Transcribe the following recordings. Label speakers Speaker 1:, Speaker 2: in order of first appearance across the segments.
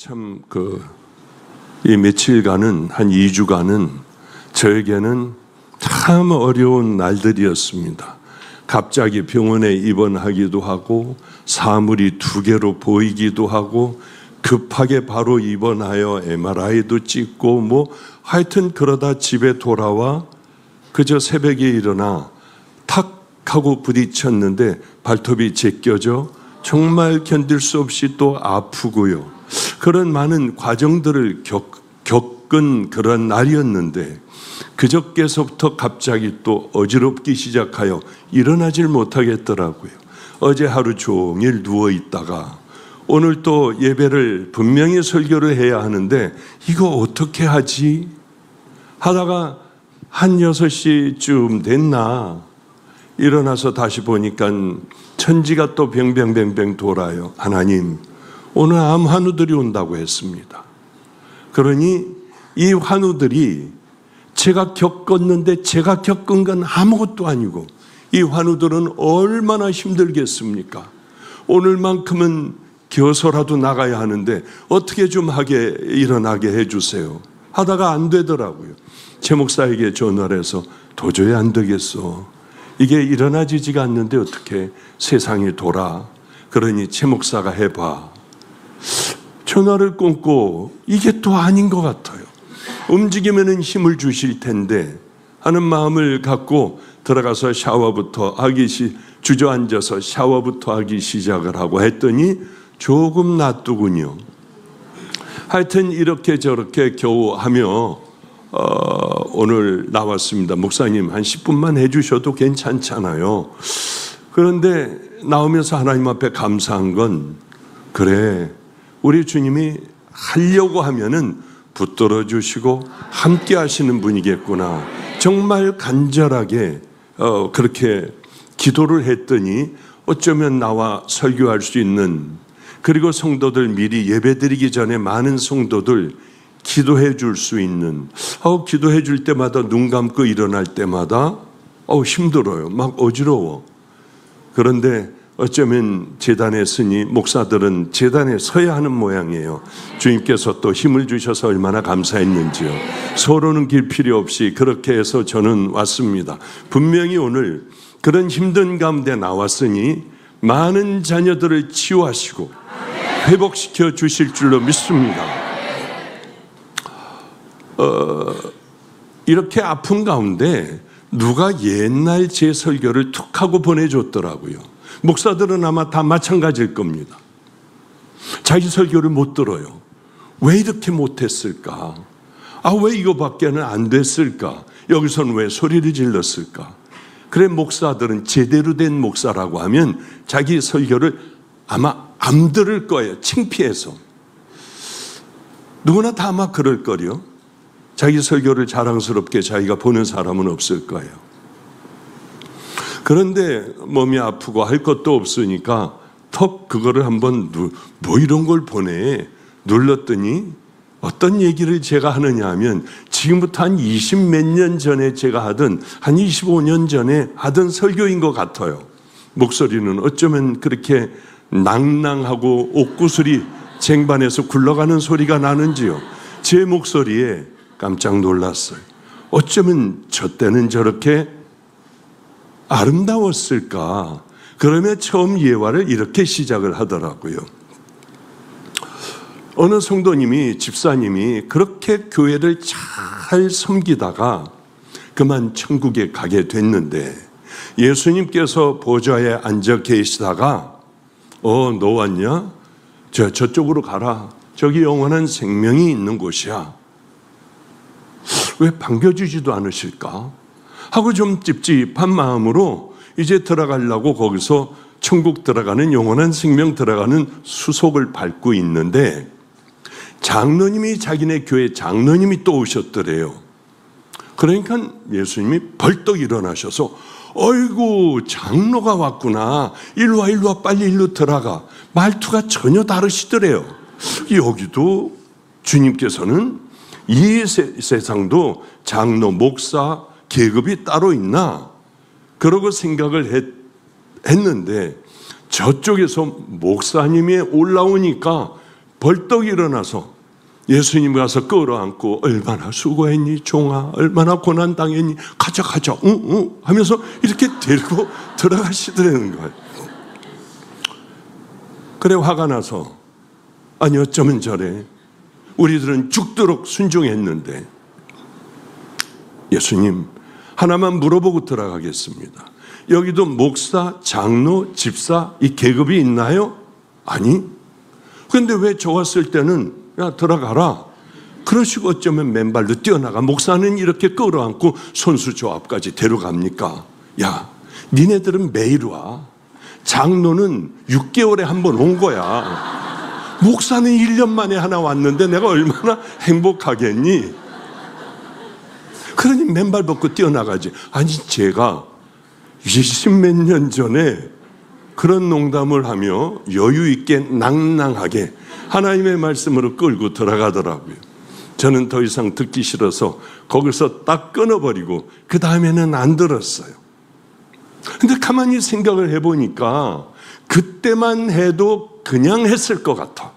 Speaker 1: 참 이 며칠간은 한 2주간은 저에게는 참 어려운 날들이었습니다. 갑자기 병원에 입원하기도 하고 사물이 2개로 보이기도 하고 급하게 바로 입원하여 MRI도 찍고 하여튼 그러다 집에 돌아와 그저 새벽에 일어나 탁 하고 부딪혔는데 발톱이 제껴져 정말 견딜 수 없이 또 아프고요. 그런 많은 과정들을 겪은 그런 날이었는데 그저께서부터 갑자기 또 어지럽기 시작하여 일어나질 못하겠더라고요. 어제 하루 종일 누워 있다가 오늘 또 예배를 분명히 설교를 해야 하는데 이거 어떻게 하지? 하다가 한 6시쯤 됐나 일어나서 다시 보니까 천지가 또 뱅뱅뱅뱅 돌아요. 하나님, 오늘 암 환우들이 온다고 했습니다. 그러니 이 환우들이 제가 겪었는데 제가 겪은 건 아무것도 아니고 이 환우들은 얼마나 힘들겠습니까? 오늘만큼은 겨서라도 나가야 하는데 어떻게 좀 하게 일어나게 해주세요. 하다가 안 되더라고요. 최 목사에게 전화를 해서 도저히 안 되겠어. 이게 일어나지지가 않는데 어떻게 세상이 돌아. 그러니 최 목사가 해봐. 전화를 끊고 이게 또 아닌 것 같아요. 움직이면 힘을 주실 텐데 하는 마음을 갖고 들어가서 샤워부터 하기 주저앉아서 샤워부터 하기 시작을 하고 했더니 조금 낫더군요. 하여튼 이렇게 저렇게 겨우 하며 오늘 나왔습니다. 목사님 한 10분만 해주셔도 괜찮잖아요. 그런데 나오면서 하나님 앞에 감사한 건 그래 우리 주님이 하려고 하면은 붙들어 주시고 함께 하시는 분이겠구나. 정말 간절하게 그렇게 기도를 했더니 어쩌면 나와 설교할 수 있는 그리고 성도들 미리 예배드리기 전에 많은 성도들 기도해 줄 수 있는 기도해 줄 때마다 눈 감고 일어날 때마다 힘들어요. 막 어지러워. 그런데 어쩌면 제단에 서니 목사들은 제단에 서야 하는 모양이에요. 주님께서 또 힘을 주셔서 얼마나 감사했는지요. 서로는 길 필요 없이 그렇게 해서 저는 왔습니다. 분명히 오늘 그런 힘든 가운데 나왔으니 많은 자녀들을 치유하시고 회복시켜 주실 줄로 믿습니다. 이렇게 아픈 가운데 누가 옛날 제 설교를 툭 하고 보내줬더라고요. 목사들은 아마 다 마찬가지일 겁니다. 자기 설교를 못 들어요. 왜 이렇게 못했을까? 왜 이거밖에는 안 됐을까? 여기서는 왜 소리를 질렀을까? 그래 목사들은 제대로 된 목사라고 하면 자기 설교를 아마 안 들을 거예요. 창피해서. 누구나 다 아마 그럴 거요. 자기 설교를 자랑스럽게 자기가 보는 사람은 없을 거예요. 그런데 몸이 아프고 할 것도 없으니까 턱 그거를 한번 뭐 이런 걸 보내 눌렀더니 어떤 얘기를 제가 하느냐 하면 지금부터 한 20 몇 년 전에 제가 하던 한 25년 전에 하던 설교인 것 같아요. 목소리는 어쩌면 그렇게 낭낭하고 옥구슬이 쟁반에서 굴러가는 소리가 나는지요. 제 목소리에 깜짝 놀랐어요. 어쩌면 저 때는 저렇게 아름다웠을까? 그러면 처음 예화를 이렇게 시작을 하더라고요. 어느 성도님이 집사님이 그렇게 교회를 잘 섬기다가 그만 천국에 가게 됐는데 예수님께서 보좌에 앉아 계시다가 너 왔냐? 저쪽으로 가라. 저기 영원한 생명이 있는 곳이야. 왜 반겨주지도 않으실까? 하고 좀 찝찝한 마음으로 이제 들어가려고 거기서 천국 들어가는 영원한 생명 들어가는 수속을 밟고 있는데 장로님이 자기네 교회 장로님이 또 오셨더래요. 그러니까 예수님이 벌떡 일어나셔서 어이구 장로가 왔구나. 일로 와 빨리 일로 들어가. 말투가 전혀 다르시더래요. 여기도 주님께서는 이 세상도 장로 목사 계급이 따로 있나? 그러고 생각을 했는데 저쪽에서 목사님이 올라오니까 벌떡 일어나서 예수님 가서 끌어안고 얼마나 수고했니 종아, 얼마나 고난당했니, 가자 응 하면서 이렇게 데리고 들어가시더라는 거예요. 그래 화가 나서 아니 어쩌면 저래, 우리들은 죽도록 순종했는데 예수님 하나만 물어보고 들어가겠습니다. 여기도 목사, 장로, 집사 이 계급이 있나요? 아니. 그런데 왜 좋았을 때는 야 들어가라 그러시고 어쩌면 맨발로 뛰어나가 목사는 이렇게 끌어안고 손수 저 앞까지 데려갑니까? 야 니네들은 매일 와. 장로는 6개월에 한 번 온 거야. 목사는 1년 만에 하나 왔는데 내가 얼마나 행복하겠니? 그러니 맨발 벗고 뛰어나가지. 아니 제가 20몇 년 전에 그런 농담을 하며 여유 있게 낭낭하게 하나님의 말씀으로 끌고 들어가더라고요. 저는 더 이상 듣기 싫어서 거기서 딱 끊어버리고 그 다음에는 안 들었어요. 근데 가만히 생각을 해보니까 그때만 해도 그냥 했을 것 같아.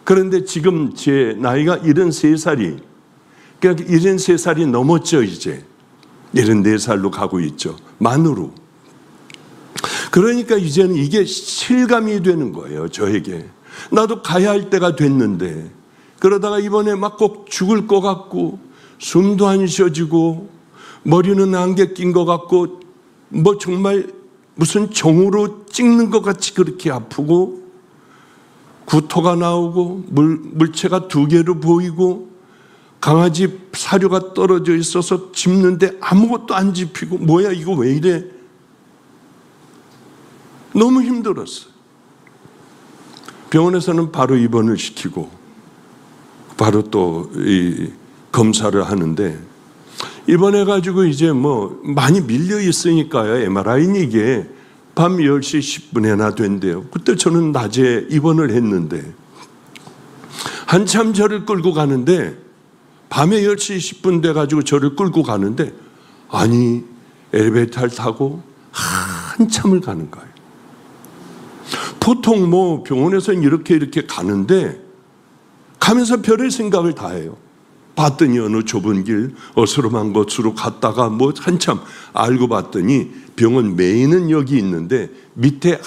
Speaker 1: 그런데 지금 제 나이가 73살이, 그러니까 73살이 넘었죠. 이제 74살로 가고 있죠. 만으로. 그러니까 이제는 이게 실감이 되는 거예요. 저에게. 나도 가야 할 때가 됐는데 그러다가 이번에 막 꼭 죽을 것 같고 숨도 안 쉬어지고 머리는 안개 낀 것 같고 뭐 정말 무슨 정으로 찍는 것 같이 그렇게 아프고 구토가 나오고 물체가 2개로 보이고 강아지 사료가 떨어져 있어서 짚는데 아무것도 안 짚히고 뭐야 이거 왜 이래? 너무 힘들었어요. 병원에서는 바로 입원을 시키고 바로 또 이 검사를 하는데 입원해가지고 이제 뭐 많이 밀려 있으니까요. MRI는 이게 밤 10시 10분에나 된대요. 그때 저는 낮에 입원을 했는데 한참 저를 끌고 가는데 밤에 10시 10분 돼가지고 저를 끌고 가는데 아니 엘리베이터를 타고 한참을 가는 거예요. 보통 뭐 병원에서는 이렇게 가는데 가면서 별의 생각을 다 해요. 봤더니 어느 좁은 길 어스름한 곳으로 갔다가 뭐 한참 알고 봤더니 병원 메인은 여기 있는데 밑에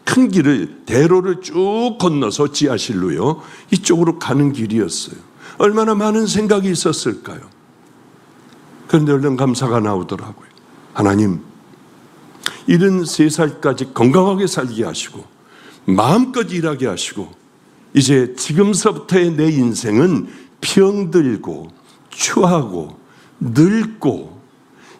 Speaker 1: 큰 길을 대로를 쭉 건너서 지하실로요 이쪽으로 가는 길이었어요. 얼마나 많은 생각이 있었을까요? 그런데 얼른 감사가 나오더라고요. 하나님 73살까지 건강하게 살게 하시고 마음껏 일하게 하시고 이제 지금서부터의 내 인생은 병들고 추하고 늙고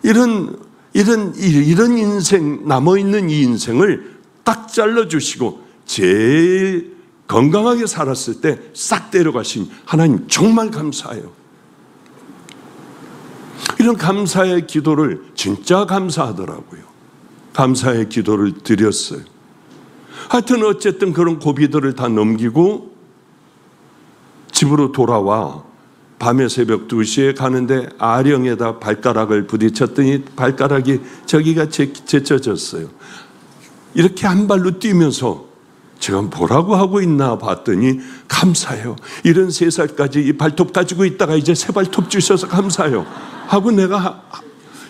Speaker 1: 이런 인생, 남아있는 이 인생을 딱 잘라주시고 제일 건강하게 살았을 때 싹 데려가신 하나님 정말 감사해요. 이런 감사의 기도를 진짜 감사하더라고요. 감사의 기도를 드렸어요. 하여튼 어쨌든 그런 고비들을 다 넘기고 집으로 돌아와 밤에 새벽 2시에 가는데 아령에다 발가락을 부딪혔더니 발가락이 저기가 제쳐졌어요. 이렇게 한 발로 뛰면서 제가 뭐라고 하고 있나 봤더니 감사해요. 73살까지 이 발톱 가지고 있다가 이제 새 발톱 주셔서 감사해요 하고 내가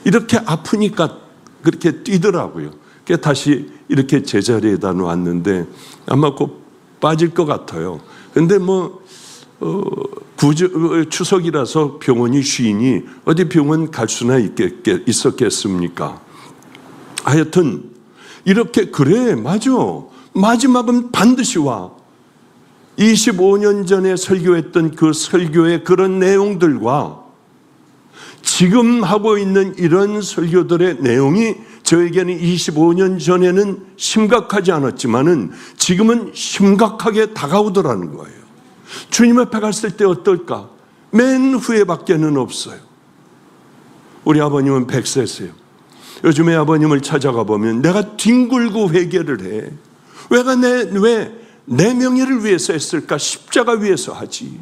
Speaker 1: 이렇게 아프니까 그렇게 뛰더라고요. 그래서 다시 이렇게 제자리에다 놓았는데 아마 곧 빠질 것 같아요. 근데 뭐 추석이라서 병원이 쉬니 어디 병원 갈 수나 있었겠습니까? 하여튼 이렇게 그래 맞아. 마지막은 반드시 와. 25년 전에 설교했던 그 설교의 그런 내용들과 지금 하고 있는 이런 설교들의 내용이 저에게는 25년 전에는 심각하지 않았지만은 지금은 심각하게 다가오더라는 거예요. 주님 앞에 갔을 때 어떨까? 맨 후회밖에는 없어요. 우리 아버님은 100세세요. 요즘에 아버님을 찾아가 보면 내가 뒹굴고 회개를 해. 왜 내 명예를 위해서 했을까? 십자가 위해서 하지.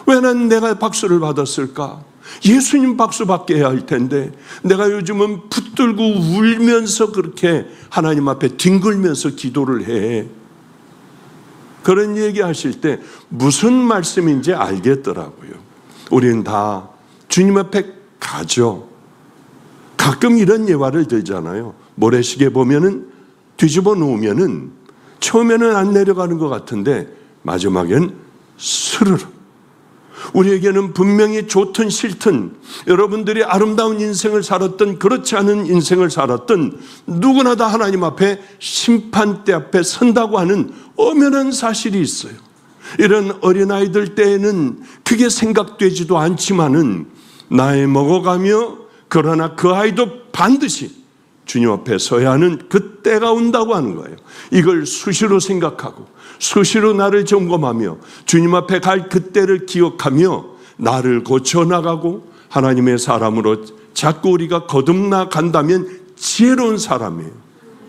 Speaker 1: 왜 난 내가 박수를 받았을까? 예수님 박수 받게 해야 할 텐데 내가 요즘은 붙들고 울면서 그렇게 하나님 앞에 뒹굴면서 기도를 해. 그런 얘기하실 때 무슨 말씀인지 알겠더라고요. 우리는 다 주님 앞에 가죠. 가끔 이런 예화를 들잖아요. 모래시계 보면은 뒤집어 놓으면은 처음에는 안 내려가는 것 같은데 마지막엔 스르르. 우리에게는 분명히 좋든 싫든 여러분들이 아름다운 인생을 살았든 그렇지 않은 인생을 살았든 누구나 다 하나님 앞에 심판대 앞에 선다고 하는 엄연한 사실이 있어요. 이런 어린아이들 때에는 그게 생각되지도 않지만은 나이 먹어가며 그러나 그 아이도 반드시 주님 앞에 서야 하는 그때가 온다고 하는 거예요. 이걸 수시로 생각하고 수시로 나를 점검하며 주님 앞에 갈 그때를 기억하며 나를 고쳐나가고 하나님의 사람으로 자꾸 우리가 거듭나 간다면 지혜로운 사람이에요.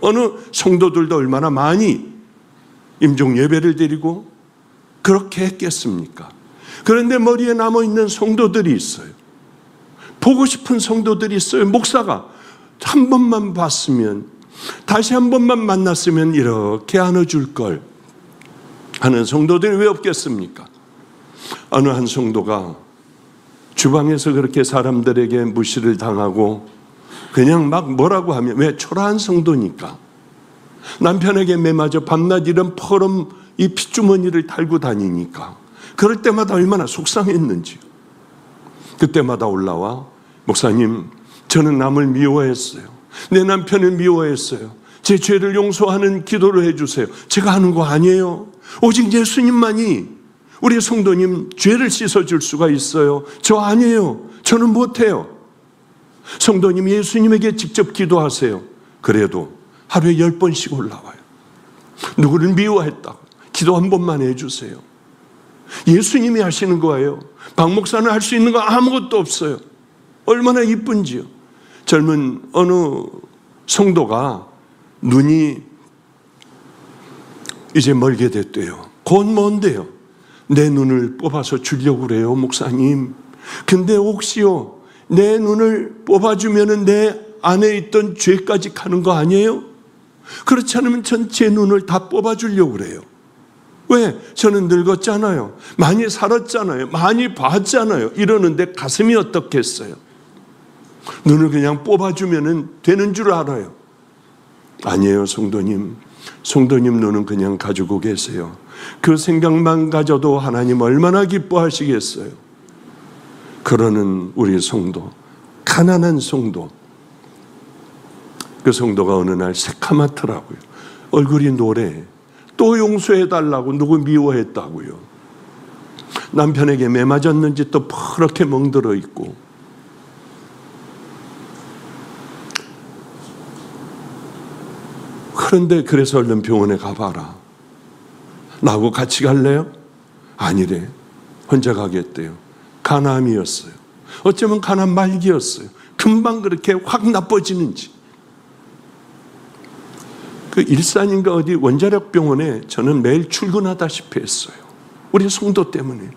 Speaker 1: 어느 성도들도 얼마나 많이 임종 예배를 드리고 그렇게 했겠습니까? 그런데 머리에 남아있는 성도들이 있어요. 보고 싶은 성도들이 있어요. 목사가 한 번만 봤으면, 다시 한 번만 만났으면 이렇게 안아줄 걸 하는 성도들이 왜 없겠습니까? 어느 한 성도가 주방에서 그렇게 사람들에게 무시를 당하고 그냥 막 뭐라고 하면, 왜? 초라한 성도니까 남편에게 매맞아 밤낮 이런 퍼럼 이 핏주머니를 달고 다니니까 그럴 때마다 얼마나 속상했는지요. 그때마다 올라와, 목사님, 저는 남을 미워했어요. 내 남편을 미워했어요. 제 죄를 용서하는 기도를 해주세요. 제가 하는 거 아니에요. 오직 예수님만이 우리 성도님 죄를 씻어줄 수가 있어요. 저 아니에요. 저는 못해요. 성도님 예수님에게 직접 기도하세요. 그래도 하루에 10번씩 올라와요. 누구를 미워했다고 기도 한 번만 해주세요. 예수님이 하시는 거예요. 박 목사는 할 수 있는 거 아무것도 없어요. 얼마나 이쁜지요. 젊은 어느 성도가 눈이 이제 멀게 됐대요. 곧 먼데요. 내 눈을 뽑아서 주려고 그래요, 목사님. 근데 혹시요, 내 눈을 뽑아주면 내 안에 있던 죄까지 가는 거 아니에요? 그렇지 않으면 전 제 눈을 다 뽑아주려고 그래요. 왜? 저는 늙었잖아요. 많이 살았잖아요. 많이 봤잖아요. 이러는데 가슴이 어떻겠어요? 눈을 그냥 뽑아주면 되는 줄 알아요. 아니에요, 성도님. 성도님 눈은 그냥 가지고 계세요. 그 생각만 가져도 하나님 얼마나 기뻐하시겠어요. 그러는 우리 성도, 가난한 성도. 그 성도가 어느 날 새카맣더라고요. 얼굴이 노래. 또 용서해달라고 누구 미워했다고요. 남편에게 매맞았는지 또 퍼렇게 멍들어 있고. 그런데 그래서 얼른 병원에 가봐라. 나하고 같이 갈래요? 아니래. 혼자 가겠대요. 간암이었어요. 어쩌면 간암 말기였어요. 금방 그렇게 확 나빠지는지. 그 일산인가 어디 원자력 병원에 저는 매일 출근하다시피 했어요. 우리 성도 때문에.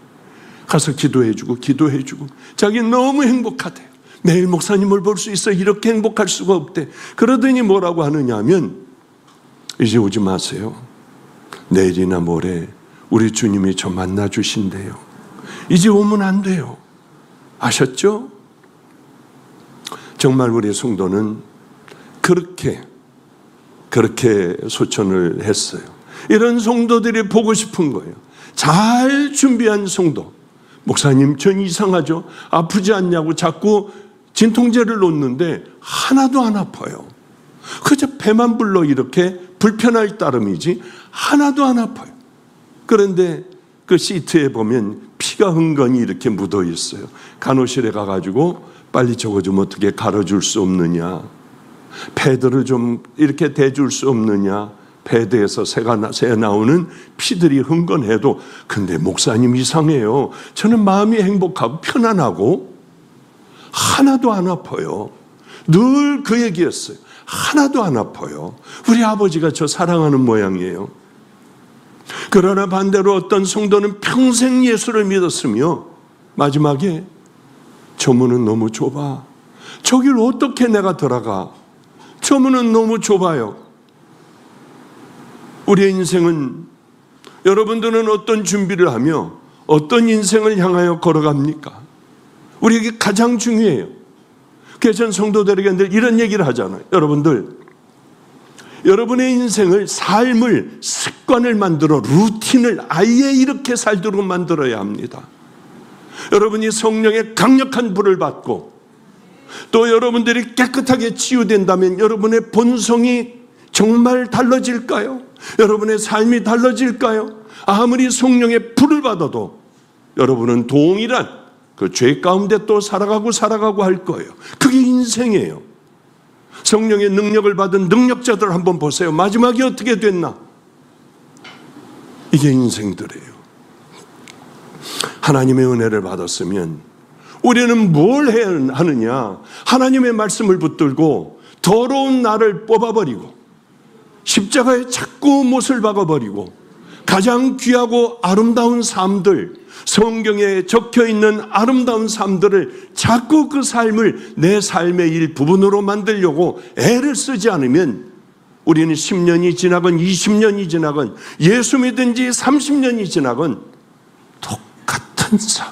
Speaker 1: 가서 기도해주고 자기는 너무 행복하대요. 매일 목사님을 볼 수 있어. 이렇게 행복할 수가 없대. 그러더니 뭐라고 하느냐 하면, 이제 오지 마세요. 내일이나 모레 우리 주님이 저 만나 주신대요. 이제 오면 안 돼요. 아셨죠? 정말 우리 성도는 그렇게 소천을 했어요. 이런 성도들이 보고 싶은 거예요. 잘 준비한 성도. 목사님, 전 이상하죠? 아프지 않냐고 자꾸 진통제를 놓는데 하나도 안 아파요. 그저 배만 불러 이렇게 불편할 따름이지 하나도 안 아파요. 그런데 그 시트에 보면 피가 흥건히 이렇게 묻어 있어요. 간호실에 가가지고 빨리 저거 좀 어떻게 갈아줄 수 없느냐, 패드를 좀 이렇게 대줄 수 없느냐, 패드에서 새 나오는 피들이 흥건해도, 근데 목사님 이상해요. 저는 마음이 행복하고 편안하고 하나도 안 아파요. 늘 그 얘기였어요. 하나도 안 아파요. 우리 아버지가 저 사랑하는 모양이에요. 그러나 반대로 어떤 성도는 평생 예수를 믿었으며 마지막에 저 문은 너무 좁아. 저길 어떻게 내가 들어가? 저 문은 너무 좁아요. 우리의 인생은 여러분들은 어떤 준비를 하며 어떤 인생을 향하여 걸어갑니까? 우리에게 가장 중요해요. 그래서 전 성도들에게 늘 이런 얘기를 하잖아요. 여러분의 인생을, 삶을, 습관을 만들어 루틴을 아예 이렇게 살도록 만들어야 합니다. 여러분이 성령의 강력한 불을 받고 또 여러분들이 깨끗하게 치유된다면 여러분의 본성이 정말 달라질까요? 여러분의 삶이 달라질까요? 아무리 성령의 불을 받아도 여러분은 동일한 그 죄 가운데 또 살아가고 할 거예요. 그게 인생이에요. 성령의 능력을 받은 능력자들 한번 보세요. 마지막이 어떻게 됐나? 이게 인생들이에요. 하나님의 은혜를 받았으면 우리는 뭘 해야 하느냐? 하나님의 말씀을 붙들고 더러운 나를 뽑아버리고 십자가에 자꾸 못을 박아버리고 가장 귀하고 아름다운 삶들, 성경에 적혀있는 아름다운 삶들을 자꾸 그 삶을 내 삶의 일부분으로 만들려고 애를 쓰지 않으면 우리는 10년이 지나건 20년이 지나건 예수 믿은 지 30년이 지나건 똑같은 삶,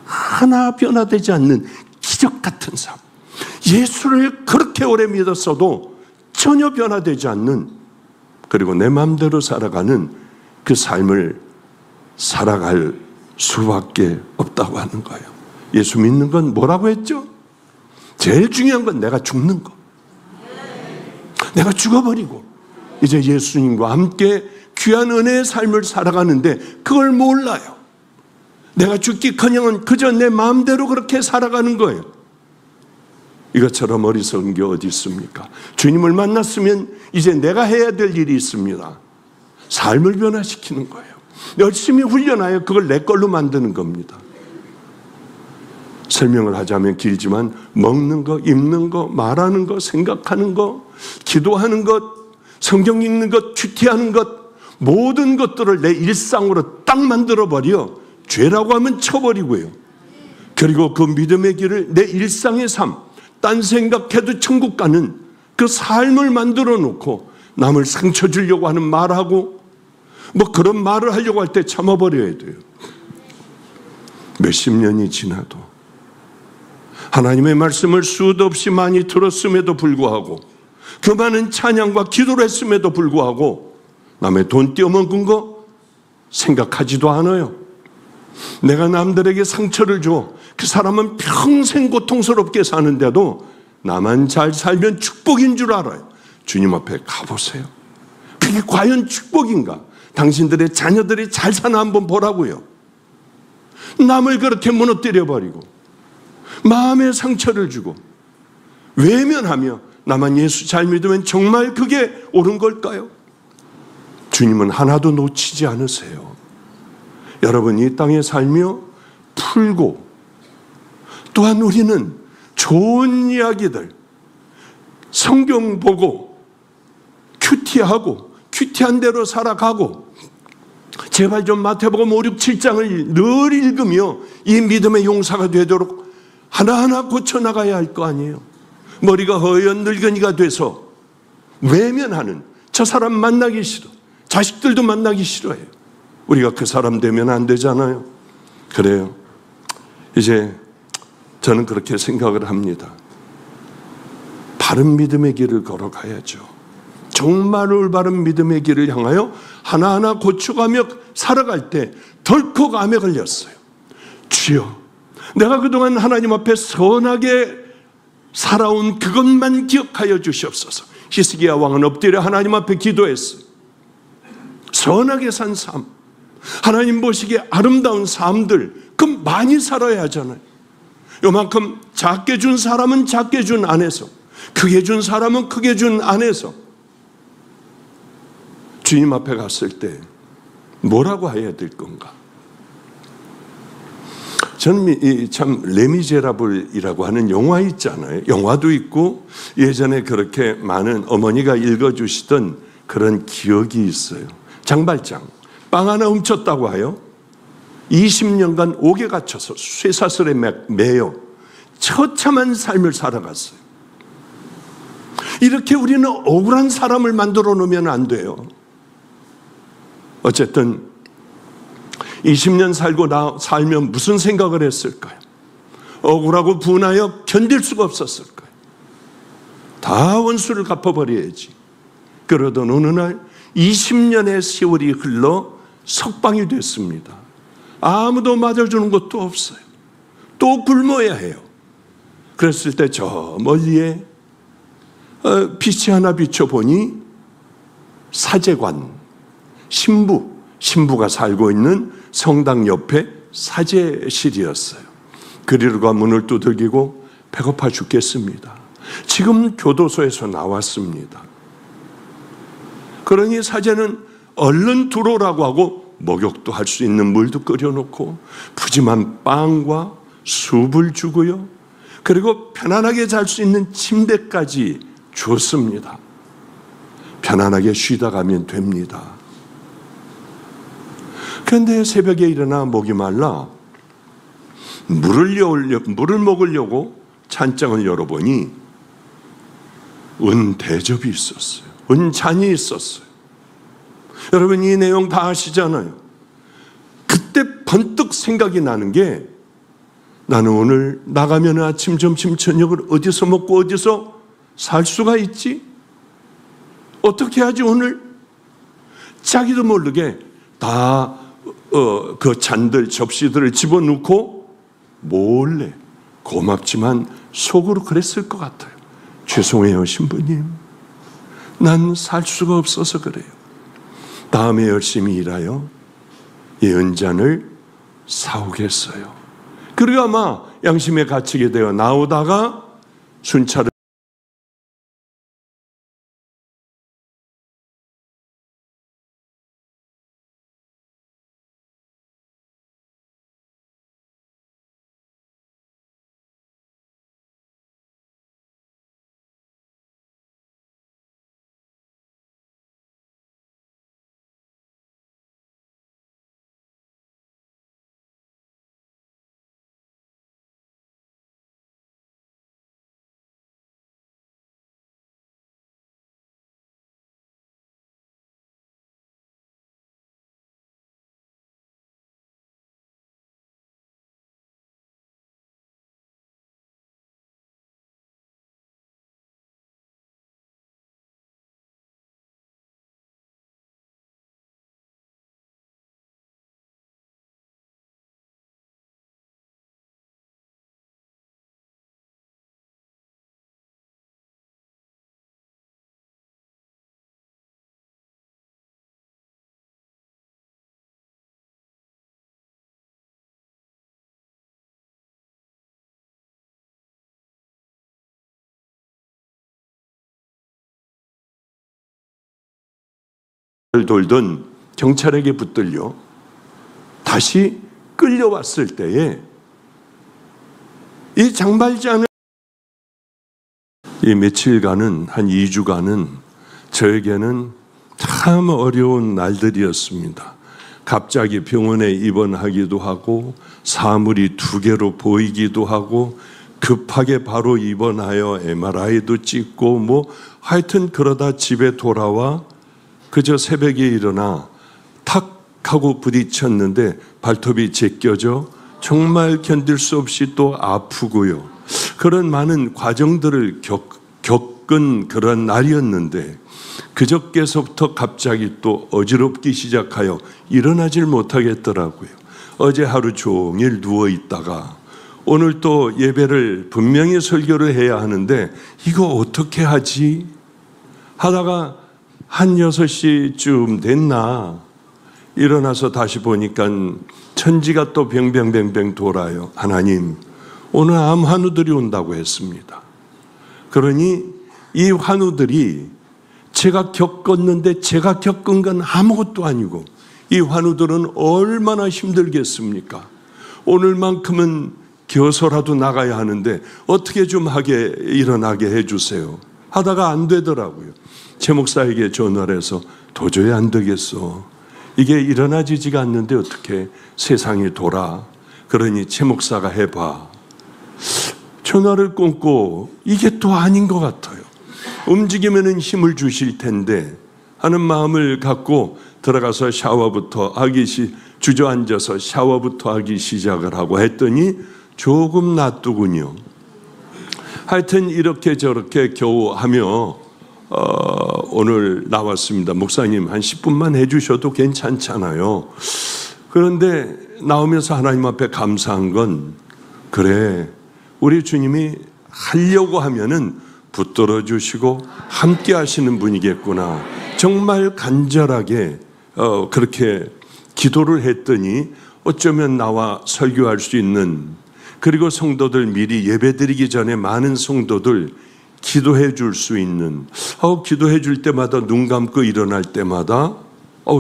Speaker 1: 하나 변화되지 않는 기적 같은 삶, 예수를 그렇게 오래 믿었어도 전혀 변화되지 않는, 그리고 내 마음대로 살아가는 그 삶을 살아갈 수밖에 없다고 하는 거예요. 예수 믿는 건 뭐라고 했죠? 제일 중요한 건 내가 죽는 거. 내가 죽어버리고 이제 예수님과 함께 귀한 은혜의 삶을 살아가는데 그걸 몰라요. 내가 죽기커녕은 그저 내 마음대로 그렇게 살아가는 거예요. 이것처럼 어리석은 게 어디 있습니까? 주님을 만났으면 이제 내가 해야 될 일이 있습니다. 삶을 변화시키는 거예요. 열심히 훈련하여 그걸 내 걸로 만드는 겁니다. 설명을 하자면 길지만 먹는 거, 입는 거, 말하는 거, 생각하는 거, 기도하는 것, 성경 읽는 것, 큐티하는 것, 모든 것들을 내 일상으로 딱 만들어버려 죄라고 하면 쳐버리고요. 그리고 그 믿음의 길을 내 일상의 삶, 딴 생각해도 천국 가는 그 삶을 만들어 놓고 남을 상처 주려고 하는 말하고 뭐 그런 말을 하려고 할 때 참아버려야 돼요. 몇십 년이 지나도 하나님의 말씀을 수도 없이 많이 들었음에도 불구하고 그 많은 찬양과 기도를 했음에도 불구하고 남의 돈 떼어먹은 거 생각하지도 않아요. 내가 남들에게 상처를 줘 그 사람은 평생 고통스럽게 사는데도 나만 잘 살면 축복인 줄 알아요. 주님 앞에 가보세요. 그게 과연 축복인가? 당신들의 자녀들이 잘 사나 한번 보라고요. 남을 그렇게 무너뜨려버리고 마음에 상처를 주고 외면하며 나만 예수 잘 믿으면 정말 그게 옳은 걸까요? 주님은 하나도 놓치지 않으세요. 여러분이 이 땅에 살며 풀고 또한 우리는 좋은 이야기들 성경 보고 큐티하고 큐티한 대로 살아가고 제발 좀 마태복음 5, 6, 7장을 늘 읽으며 이 믿음의 용사가 되도록 하나하나 고쳐나가야 할 거 아니에요. 머리가 허연 늙은이가 돼서 외면하는 저 사람 만나기 싫어. 자식들도 만나기 싫어해요. 우리가 그 사람 되면 안 되잖아요. 그래요. 이제 저는 그렇게 생각을 합니다. 바른 믿음의 길을 걸어가야죠. 정말 올바른 믿음의 길을 향하여 하나하나 고쳐가며 살아갈 때 덜컥 암에 걸렸어요. 주여, 내가 그동안 하나님 앞에 선하게 살아온 그것만 기억하여 주시옵소서. 히스기야 왕은 엎드려 하나님 앞에 기도했어요. 선하게 산 삶, 하나님 보시기에 아름다운 삶들, 그럼 많이 살아야 하잖아요. 요만큼 작게 준 사람은 작게 준 안에서, 크게 준 사람은 크게 준 안에서 주님 앞에 갔을 때 뭐라고 해야 될 건가? 저는 참 레미제라블이라고 하는 영화 있잖아요. 영화도 있고 예전에 그렇게 많은 어머니가 읽어주시던 그런 기억이 있어요. 장발장, 빵 하나 훔쳤다고 하여 20년간 옥에 갇혀서 쇠사슬에 매여 처참한 삶을 살아갔어요. 이렇게 우리는 억울한 사람을 만들어 놓으면 안 돼요. 어쨌든 20년 살면 무슨 생각을 했을까요? 억울하고 분하여 견딜 수가 없었을까요? 다 원수를 갚아버려야지. 그러던 어느 날 20년의 세월이 흘러 석방이 됐습니다. 아무도 맞아주는 것도 없어요. 또 굶어야 해요. 그랬을 때 저 멀리에 빛이 하나 비춰보니 사제관, 신부가 살고 있는 성당 옆에 사제실이었어요. 그리로 가 문을 두들기고 배고파 죽겠습니다. 지금 교도소에서 나왔습니다. 그러니 사제는 얼른 들어오라고 하고 목욕도 할 수 있는 물도 끓여놓고 푸짐한 빵과 숲을 주고요. 그리고 편안하게 잘 수 있는 침대까지 줬습니다. 편안하게 쉬다 가면 됩니다. 그런데 새벽에 일어나 목이 말라 물을 먹으려고 찬장을 열어보니 은대접이 있었어요. 은잔이 있었어요. 여러분 이 내용 다 아시잖아요. 그때 번뜩 생각이 나는 게 나는 오늘 나가면 아침, 점심, 저녁을 어디서 먹고 어디서 살 수가 있지? 어떻게 하지 오늘? 자기도 모르게 다 그 잔들, 접시들을 집어넣고 몰래 고맙지만 속으로 그랬을 것 같아요. 죄송해요 신부님. 난 살 수가 없어서 그래요. 다음에 열심히 일하여 이 은잔을 사오겠어요. 그리고 아마 양심에 갇히게 되어 나오다가 순찰을 돌던 경찰에게 붙들려 다시 끌려왔을 때에 이 장발장을 이 며칠간은 한 2주간은 저에게는 참 어려운 날들이었습니다. 갑자기 병원에 입원하기도 하고 사물이 2개로 보이기도 하고 급하게 바로 입원하여 MRI도 찍고 하여튼 그러다 집에 돌아와 그저 새벽에 일어나 탁 하고 부딪혔는데 발톱이 제껴져 정말 견딜 수 없이 또 아프고요. 그런 많은 과정들을 겪은 그런 날이었는데 그저께서부터 갑자기 또 어지럽기 시작하여 일어나질 못하겠더라고요. 어제 하루 종일 누워 있다가 오늘 또 예배를 분명히 설교를 해야 하는데 이거 어떻게 하지? 하다가 한 6시쯤 됐나 일어나서 다시 보니까 천지가 또 뱅뱅뱅뱅 돌아요. 하나님 오늘 암 환우들이 온다고 했습니다. 그러니 이 환우들이 제가 겪었는데 제가 겪은 건 아무것도 아니고 이 환우들은 얼마나 힘들겠습니까? 오늘만큼은 겨서라도 나가야 하는데 어떻게 좀 하게 일어나게 해주세요. 하다가 안 되더라고요. 최 목사에게 전화를 해서 도저히 안 되겠어. 이게 일어나지지가 않는데 어떻게 세상이 돌아. 그러니 최 목사가 해봐. 전화를 끊고 이게 또 아닌 것 같아요. 움직이면 힘을 주실 텐데 하는 마음을 갖고 들어가서 샤워부터 하기 주저앉아서 샤워부터 하기 시작을 하고 했더니 조금 놔두군요. 하여튼 이렇게 저렇게 겨우 하며 오늘 나왔습니다. 목사님 한 10분만 해주셔도 괜찮잖아요. 그런데 나오면서 하나님 앞에 감사한 건, 그래, 우리 주님이 하려고 하면은 붙들어 주시고 함께 하시는 분이겠구나. 정말 간절하게 그렇게 기도를 했더니 어쩌면 나와 설교할 수 있는, 그리고 성도들 미리 예배드리기 전에 많은 성도들 기도해 줄 수 있는, 기도해 줄 때마다 눈 감고 일어날 때마다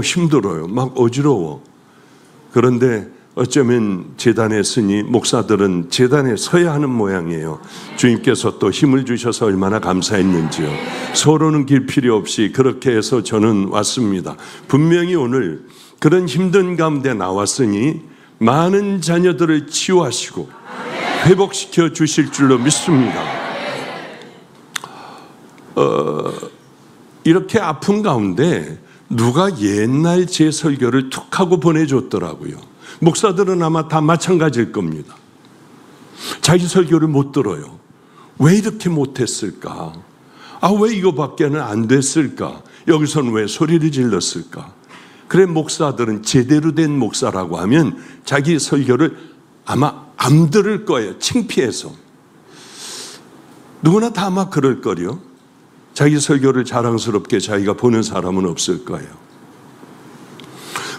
Speaker 1: 힘들어요. 막 어지러워. 그런데 어쩌면 제단에 서니 목사들은 제단에 서야 하는 모양이에요. 주님께서 또 힘을 주셔서 얼마나 감사했는지요. 서로는 길 필요 없이 그렇게 해서 저는 왔습니다. 분명히 오늘 그런 힘든 가운데 나왔으니 많은 자녀들을 치유하시고 회복시켜 주실 줄로 믿습니다. 이렇게 아픈 가운데 누가 옛날 제 설교를 툭 하고 보내줬더라고요. 목사들은 아마 다 마찬가지일 겁니다. 자기 설교를 못 들어요. 왜 이렇게 못했을까? 왜 이거밖에는 안 됐을까? 여기서는 왜 소리를 질렀을까? 그래, 목사들은 제대로 된 목사라고 하면 자기 설교를 아마 안 들을 거예요. 창피해서. 누구나 다 아마 그럴 거요. 자기 설교를 자랑스럽게 자기가 보는 사람은 없을 거예요.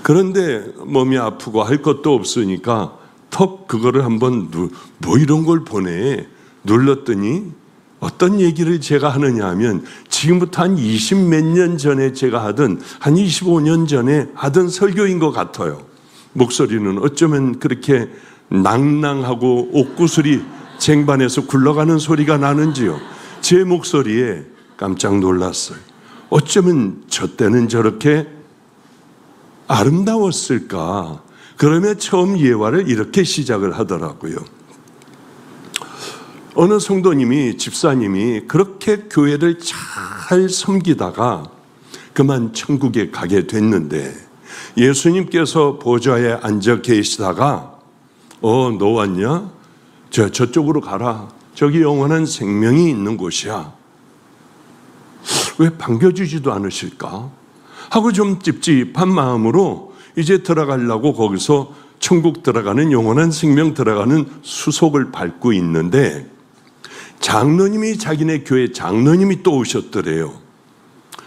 Speaker 1: 그런데 몸이 아프고 할 것도 없으니까 턱 그거를 한번 뭐 이런 걸 보내 눌렀더니 어떤 얘기를 제가 하느냐 하면 지금부터 한 20 몇 년 전에 제가 하던, 한 25년 전에 하던 설교인 것 같아요. 목소리는 어쩌면 그렇게 낭낭하고 옥구슬이 쟁반에서 굴러가는 소리가 나는지요. 제 목소리에 깜짝 놀랐어요. 어쩌면 저 때는 저렇게 아름다웠을까? 그러며 처음 예화를 이렇게 시작을 하더라고요. 어느 성도님이, 집사님이 그렇게 교회를 잘 섬기다가 그만 천국에 가게 됐는데 예수님께서 보좌에 앉아 계시다가 너 왔냐? 저쪽으로 가라. 저기 영원한 생명이 있는 곳이야. 왜 반겨주지도 않으실까? 하고 좀 찝찝한 마음으로 이제 들어가려고 거기서 천국 들어가는, 영원한 생명 들어가는 수속을 밟고 있는데 장로님이, 자기네 교회 장로님이 또 오셨더래요.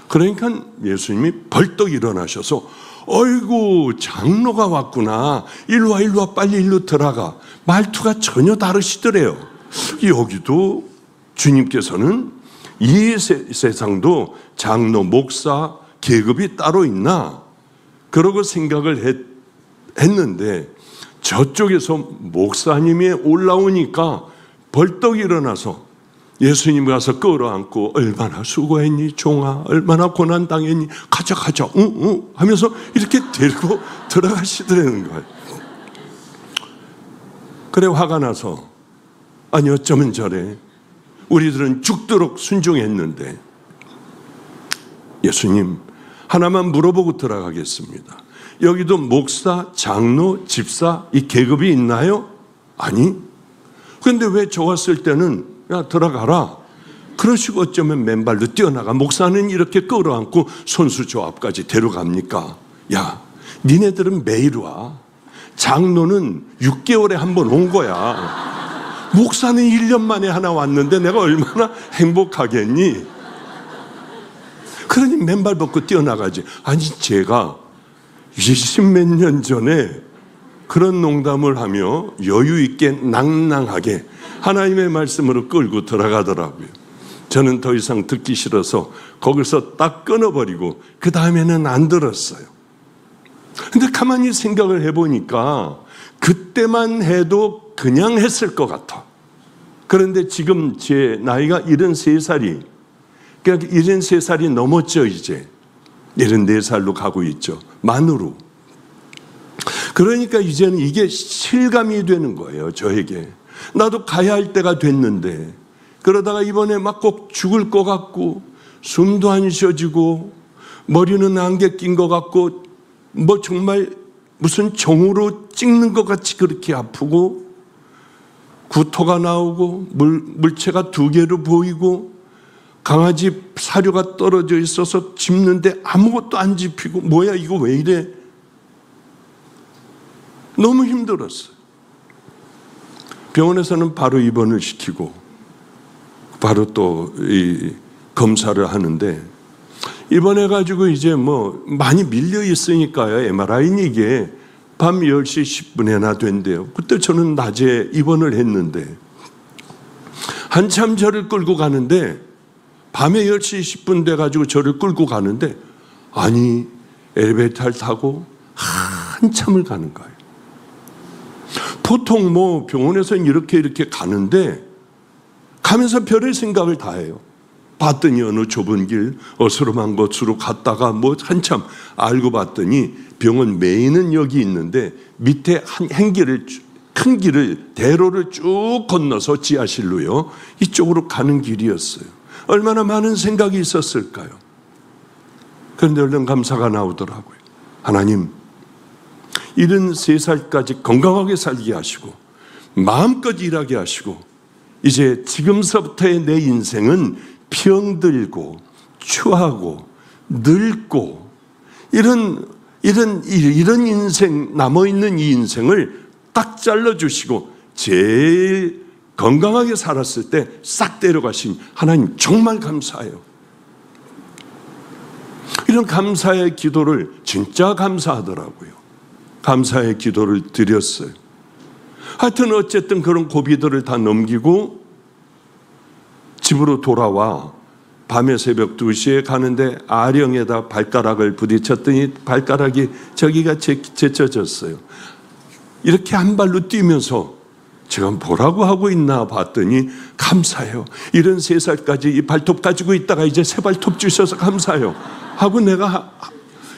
Speaker 1: 그러니까 예수님이 벌떡 일어나셔서 어이구, 장로가 왔구나. 일로 와, 빨리 일로 들어가. 말투가 전혀 다르시더래요. 여기도 주님께서는 이 세상도 장로, 목사 계급이 따로 있나? 그러고 생각을 했는데 저쪽에서 목사님이 올라오니까 벌떡 일어나서 예수님 가서 끌어안고 얼마나 수고했니 종아, 얼마나 고난당했니, 가자 응 하면서 이렇게 데리고 들어가시더라는 거예요. 그래 화가 나서 아니 어쩌면 저래, 우리들은 죽도록 순종했는데 예수님 하나만 물어보고 들어가겠습니다. 여기도 목사, 장로, 집사 이 계급이 있나요? 아니. 그런데 왜 저 왔을 때는 야 들어가라 그러시고 어쩌면 맨발로 뛰어나가 목사는 이렇게 끌어안고 손수 저 앞까지 데려갑니까? 야 니네들은 매일 와. 장로는 6개월에 한 번 온 거야. 목사는 1년 만에 하나 왔는데 내가 얼마나 행복하겠니? 그러니 맨발 벗고 뛰어나가지. 아니 제가 20몇 년 전에 그런 농담을 하며 여유 있게 낭낭하게 하나님의 말씀으로 끌고 들어가더라고요. 저는 더 이상 듣기 싫어서 거기서 딱 끊어버리고 그 다음에는 안 들었어요. 근데 가만히 생각을 해보니까 그때만 해도 그냥 했을 것 같아. 그런데 지금 제 나이가 73살이, 그러니까 73살이 넘었죠. 이제 74살로 가고 있죠. 만으로. 그러니까 이제는 이게 실감이 되는 거예요. 저에게. 나도 가야 할 때가 됐는데 그러다가 이번에 막 꼭 죽을 것 같고 숨도 안 쉬어지고 머리는 안개 낀 것 같고 뭐 정말 무슨 정으로 찍는 것 같이 그렇게 아프고 구토가 나오고 물체가 2개로 보이고 강아지 사료가 떨어져 있어서 짚는데 아무것도 안 짚히고 뭐야 이거 왜 이래? 너무 힘들었어요. 병원에서는 바로 입원을 시키고 바로 또 이 검사를 하는데 입원해가지고 이제 뭐 많이 밀려 있으니까요. MRI는 이게 밤 10시 10분에나 된대요. 그때 저는 낮에 입원을 했는데 한참 저를 끌고 가는데 밤에 10시 10분 돼가지고 저를 끌고 가는데 아니 엘리베이터를 타고 한참을 가는 거예요. 보통 뭐 병원에서는 이렇게 가는데 가면서 별의 생각을 다 해요. 봤더니 어느 좁은 길 어스름한 곳으로 갔다가 뭐 한참 알고 봤더니 병원 메인은 여기 있는데 밑에 큰 길을 대로를 쭉 건너서 지하실로요 이쪽으로 가는 길이었어요. 얼마나 많은 생각이 있었을까요? 그런데 얼른 감사가 나오더라고요. 하나님 73살까지 건강하게 살게 하시고 마음껏 일하게 하시고 이제 지금서부터의 내 인생은 병들고 추하고 늙고 이런 인생, 남아있는 이 인생을 딱 잘라주시고 제일 건강하게 살았을 때 싹 데려가신 하나님 정말 감사해요. 이런 감사의 기도를 진짜 감사하더라고요. 감사의 기도를 드렸어요. 하여튼 어쨌든 그런 고비들을 다 넘기고 집으로 돌아와 밤에 새벽 2시에 가는데 아령에다 발가락을 부딪혔더니 발가락이 저기가 제쳐졌어요. 이렇게 한 발로 뛰면서 제가 뭐라고 하고 있나 봤더니 감사해요. 73살까지 이 발톱 가지고 있다가 이제 새 발톱 주셔서 감사해요 하고 내가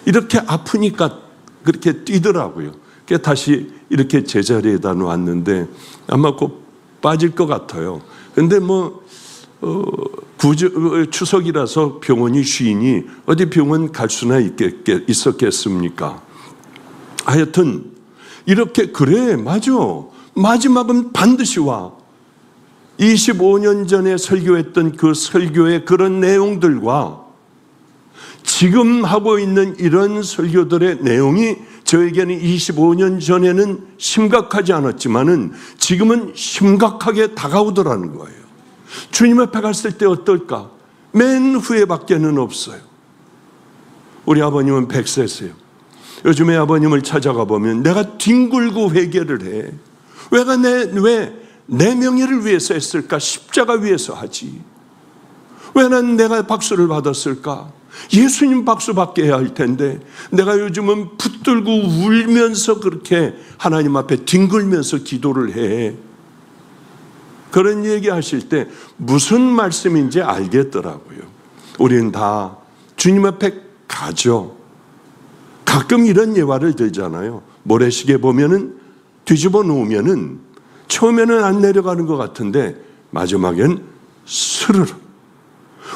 Speaker 1: 이렇게 아프니까 그렇게 뛰더라고요. 그래서 다시 이렇게 제자리에다 놓았는데 아마 곧 빠질 것 같아요. 근데 뭐 추석이라서 병원이 쉬니 어디 병원 갈 수나 있었겠습니까? 하여튼 이렇게 그래 맞아. 마지막은 반드시 와. 25년 전에 설교했던 그 설교의 그런 내용들과 지금 하고 있는 이런 설교들의 내용이 저에게는 25년 전에는 심각하지 않았지만은 지금은 심각하게 다가오더라는 거예요. 주님 앞에 갔을 때 어떨까? 맨 후회밖에는 없어요. 우리 아버님은 100세세요. 요즘에 아버님을 찾아가 보면 내가 뒹굴고 회개를 해. 왜 내 명예를 위해서 했을까? 십자가 위해서 하지. 왜 난 내가 박수를 받았을까? 예수님 박수 받게 할 텐데 내가 요즘은 붙들고 울면서 그렇게 하나님 앞에 뒹굴면서 기도를 해. 그런 얘기 하실 때 무슨 말씀인지 알겠더라고요. 우리는 다 주님 앞에 가죠. 가끔 이런 예화를 들잖아요. 모래시계 보면은 뒤집어 놓으면은 처음에는 안 내려가는 것 같은데 마지막엔 스르르.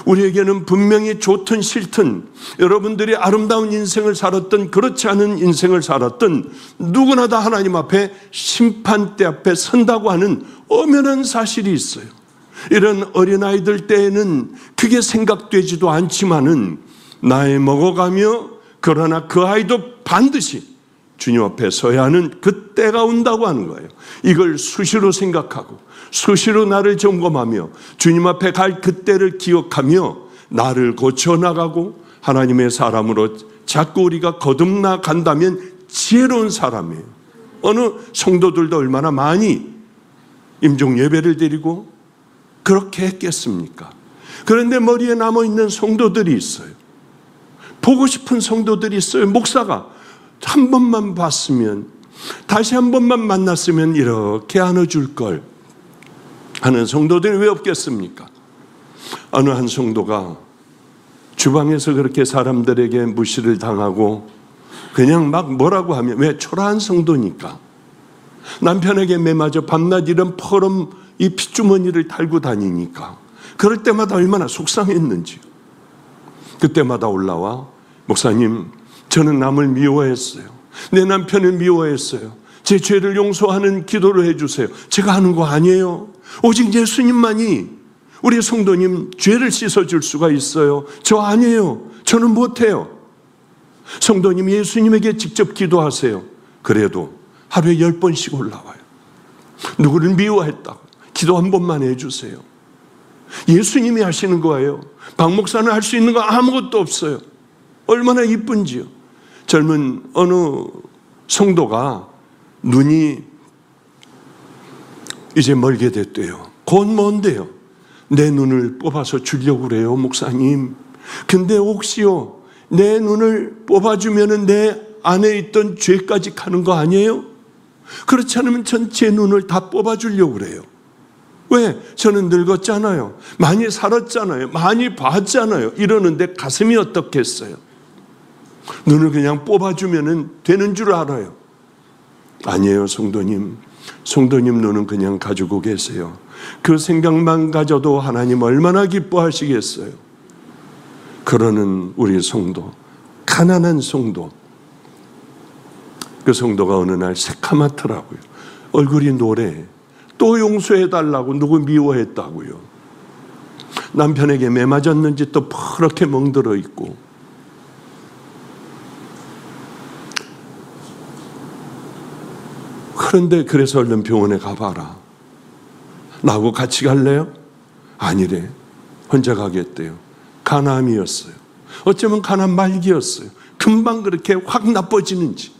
Speaker 1: 우리에게는 분명히 좋든 싫든 여러분들이 아름다운 인생을 살았든 그렇지 않은 인생을 살았든 누구나 다 하나님 앞에 심판대 앞에 선다고 하는 엄연한 사실이 있어요. 이런 어린아이들 때에는 그게 생각되지도 않지만은 나이 먹어가며 그러나 그 아이도 반드시 주님 앞에 서야 하는 그때가 온다고 하는 거예요. 이걸 수시로 생각하고 수시로 나를 점검하며 주님 앞에 갈 그때를 기억하며 나를 고쳐나가고 하나님의 사람으로 자꾸 우리가 거듭나 간다면 지혜로운 사람이에요. 어느 성도들도 얼마나 많이 임종 예배를 드리고 그렇게 했겠습니까? 그런데 머리에 남아있는 성도들이 있어요. 보고 싶은 성도들이 있어요. 목사가 한 번만 봤으면, 다시 한 번만 만났으면 이렇게 안아줄 걸 하는 성도들이 왜 없겠습니까? 어느 한 성도가 주방에서 그렇게 사람들에게 무시를 당하고 그냥 막 뭐라고 하면, 왜 초라한 성도니까 남편에게 매맞아 밤낮 이런 퍼럼 이 핏주머니를 달고 다니니까 그럴 때마다 얼마나 속상했는지. 그때마다 올라와 목사님 저는 남을 미워했어요. 내 남편을 미워했어요. 제 죄를 용서하는 기도를 해주세요. 제가 하는 거 아니에요. 오직 예수님만이 우리 성도님 죄를 씻어줄 수가 있어요. 저 아니에요. 저는 못해요. 성도님 예수님에게 직접 기도하세요. 그래도 하루에 10번씩 올라와요. 누구를 미워했다고 기도 한 번만 해주세요. 예수님이 하시는 거예요. 박 목사는 할 수 있는 거 아무것도 없어요. 얼마나 이쁜지요. 젊은 어느 성도가 눈이 이제 멀게 됐대요. 곧 먼데요. 내 눈을 뽑아서 주려고 그래요, 목사님. 근데 혹시요, 내 눈을 뽑아주면 내 안에 있던 죄까지 가는 거 아니에요? 그렇지 않으면 전 제 눈을 다 뽑아주려고 그래요. 왜? 저는 늙었잖아요. 많이 살았잖아요. 많이 봤잖아요. 이러는데 가슴이 어떻겠어요? 눈을 그냥 뽑아주면 되는 줄 알아요. 아니에요, 성도님. 성도님 눈은 그냥 가지고 계세요. 그 생각만 가져도 하나님 얼마나 기뻐하시겠어요. 그러는 우리 성도, 가난한 성도. 그 성도가 어느 날 새카맣더라고요. 얼굴이 노래. 또 용서해달라고 누구 미워했다고요. 남편에게 매 맞았는지 또 퍼렇게 멍들어 있고. 그런데 그래서 얼른 병원에 가봐라. 나하고 같이 갈래요? 아니래. 혼자 가겠대요. 간암이었어요. 어쩌면 간암 말기였어요. 금방 그렇게 확 나빠지는지.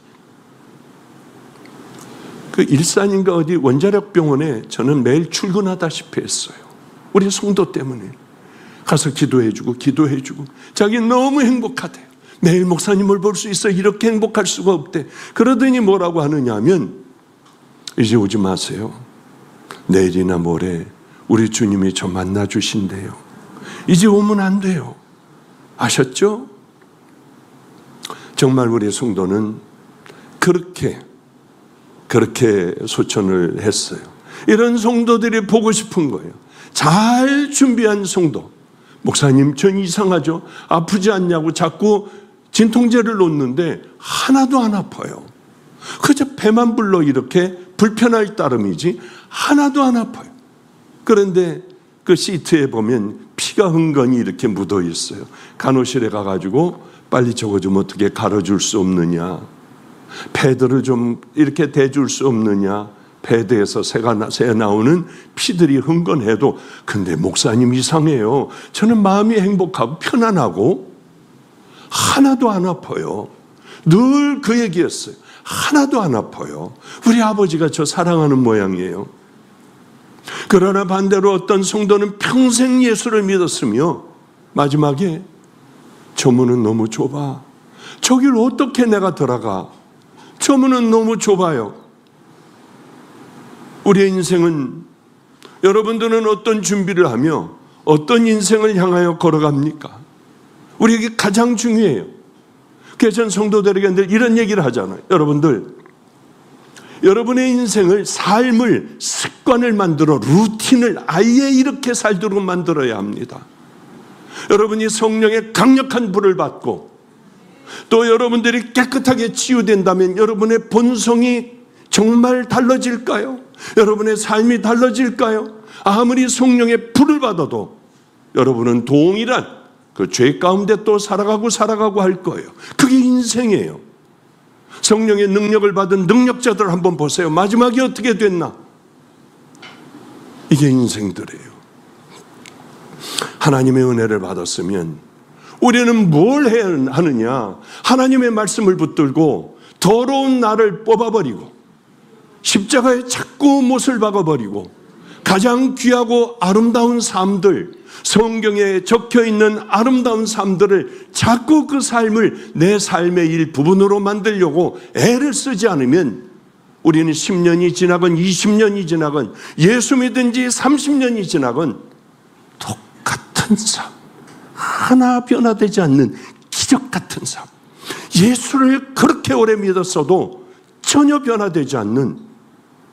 Speaker 1: 그 일산인가 어디 원자력 병원에 저는 매일 출근하다시피 했어요. 우리 성도 때문에. 가서 기도해주고 자기 너무 행복하대요. 매일 목사님을 볼 수 있어 이렇게 행복할 수가 없대. 그러더니 뭐라고 하느냐 하면 이제 오지 마세요. 내일이나 모레 우리 주님이 저 만나 주신대요. 이제 오면 안 돼요. 아셨죠? 정말 우리 성도는 그렇게 소천을 했어요. 이런 성도들이 보고 싶은 거예요. 잘 준비한 성도. 목사님 전 이상하죠? 아프지 않냐고 자꾸 진통제를 놓는데 하나도 안 아파요. 그저 배만 불러 이렇게 불편할 따름이지 하나도 안 아파요. 그런데 그 시트에 보면 피가 흥건히 이렇게 묻어 있어요. 간호실에 가가지고 빨리 저거 좀 어떻게 갈아줄 수 없느냐, 패드를 좀 이렇게 대줄 수 없느냐, 패드에서 새 나오는 피들이 흥건해도 근데 목사님 이상해요. 저는 마음이 행복하고 편안하고 하나도 안 아파요. 늘 그 얘기였어요. 하나도 안 아파요. 우리 아버지가 저 사랑하는 모양이에요. 그러나 반대로 어떤 성도는 평생 예수를 믿었으며 마지막에 저 문은 너무 좁아. 저길 어떻게 내가 들어가? 저 문은 너무 좁아요. 우리의 인생은 여러분들은 어떤 준비를 하며 어떤 인생을 향하여 걸어갑니까? 우리에게 가장 중요해요. 그래서 전 성도들에게 늘 이런 얘기를 하잖아요. 여러분의 인생을 삶을 습관을 만들어 루틴을 아예 이렇게 살도록 만들어야 합니다. 여러분이 성령의 강력한 불을 받고 또 여러분들이 깨끗하게 치유된다면 여러분의 본성이 정말 달라질까요? 여러분의 삶이 달라질까요? 아무리 성령의 불을 받아도 여러분은 동일한 그 죄 가운데 또 살아가고 할 거예요. 그게 인생이에요. 성령의 능력을 받은 능력자들 한번 보세요. 마지막에 어떻게 됐나? 이게 인생들이에요. 하나님의 은혜를 받았으면 우리는 뭘 해야 하느냐? 하나님의 말씀을 붙들고 더러운 나를 뽑아버리고 십자가에 자꾸 못을 박아버리고 가장 귀하고 아름다운 삶들, 성경에 적혀있는 아름다운 삶들을 자꾸 그 삶을 내 삶의 일부분으로 만들려고 애를 쓰지 않으면 우리는 10년이 지나건 20년이 지나건 예수 믿은 지 30년이 지나건 똑같은 삶, 하나 변화되지 않는 기적 같은 삶, 예수를 그렇게 오래 믿었어도 전혀 변화되지 않는,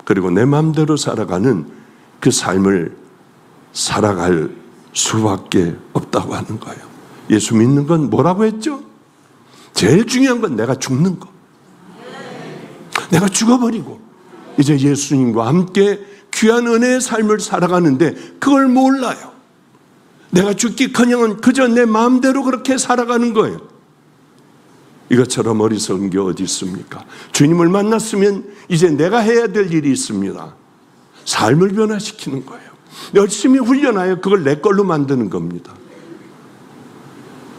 Speaker 1: 그리고 내 마음대로 살아가는 그 삶을 살아갈 수밖에 없다고 하는 거예요. 예수 믿는 건 뭐라고 했죠? 제일 중요한 건 내가 죽는 거. 내가 죽어버리고 이제 예수님과 함께 귀한 은혜의 삶을 살아가는데 그걸 몰라요. 내가 죽기커녕 그저 내 마음대로 그렇게 살아가는 거예요. 이것처럼 어리석은 게 어디 있습니까? 주님을 만났으면 이제 내가 해야 될 일이 있습니다. 삶을 변화시키는 거예요. 열심히 훈련하여 그걸 내 걸로 만드는 겁니다.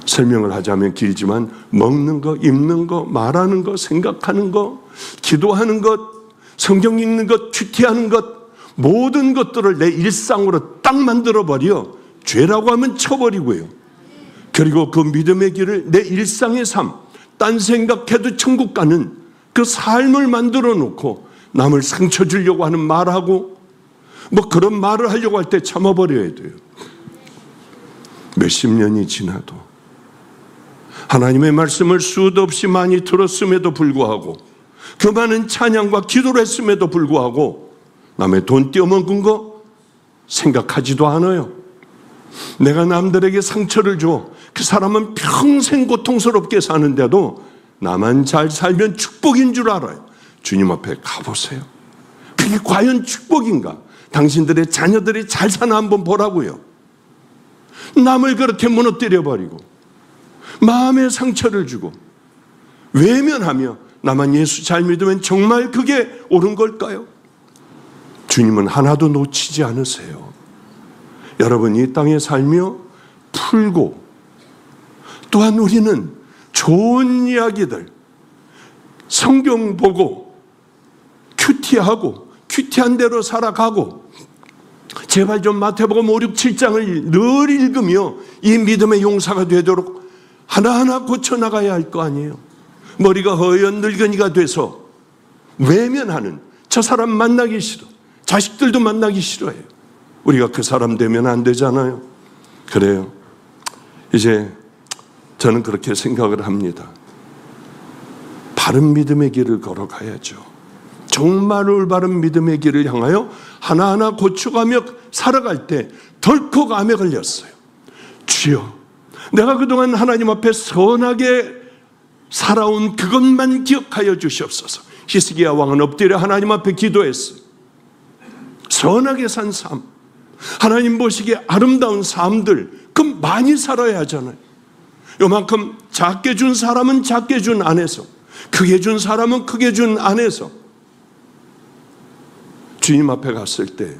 Speaker 1: 설명을 하자면 길지만 먹는 거, 입는 거, 말하는 거, 생각하는 거, 기도하는 것, 성경 읽는 것, 큐티하는 것, 모든 것들을 내 일상으로 딱 만들어버려 죄라고 하면 쳐버리고요. 그리고 그 믿음의 길을 내 일상의 삶, 딴 생각해도 천국 가는 그 삶을 만들어 놓고 남을 상처 주려고 하는 말하고 뭐 그런 말을 하려고 할 때 참아버려야 돼요. 몇십 년이 지나도 하나님의 말씀을 수도 없이 많이 들었음에도 불구하고 그 많은 찬양과 기도를 했음에도 불구하고 남의 돈 떼어먹은 거 생각하지도 않아요. 내가 남들에게 상처를 줘 그 사람은 평생 고통스럽게 사는데도 나만 잘 살면 축복인 줄 알아요. 주님 앞에 가보세요. 그게 과연 축복인가? 당신들의 자녀들이 잘 사나 한번 보라고요. 남을 그렇게 무너뜨려버리고 마음에 상처를 주고 외면하며 나만 예수 잘 믿으면 정말 그게 옳은 걸까요? 주님은 하나도 놓치지 않으세요. 여러분 이 땅에 살며 풀고 또한 우리는 좋은 이야기들 성경 보고 큐티하고 큐티한 대로 살아가고 제발 좀 마태복음 5, 6, 7장을 늘 읽으며 이 믿음의 용사가 되도록 하나하나 고쳐나가야 할 거 아니에요. 머리가 허연 늙은이가 돼서 외면하는 저 사람 만나기 싫어. 자식들도 만나기 싫어해요. 우리가 그 사람 되면 안 되잖아요. 그래요. 이제 저는 그렇게 생각을 합니다. 바른 믿음의 길을 걸어가야죠. 정말 올바른 믿음의 길을 향하여 하나하나 고쳐가며 살아갈 때 덜컥 암에 걸렸어요. 주여, 내가 그동안 하나님 앞에 선하게 살아온 그것만 기억하여 주시옵소서. 히스기야 왕은 엎드려 하나님 앞에 기도했어요. 선하게 산 삶, 하나님 보시기에 아름다운 삶들, 그럼 많이 살아야 하잖아요. 요만큼 작게 준 사람은 작게 준 안에서, 크게 준 사람은 크게 준 안에서 주님 앞에 갔을 때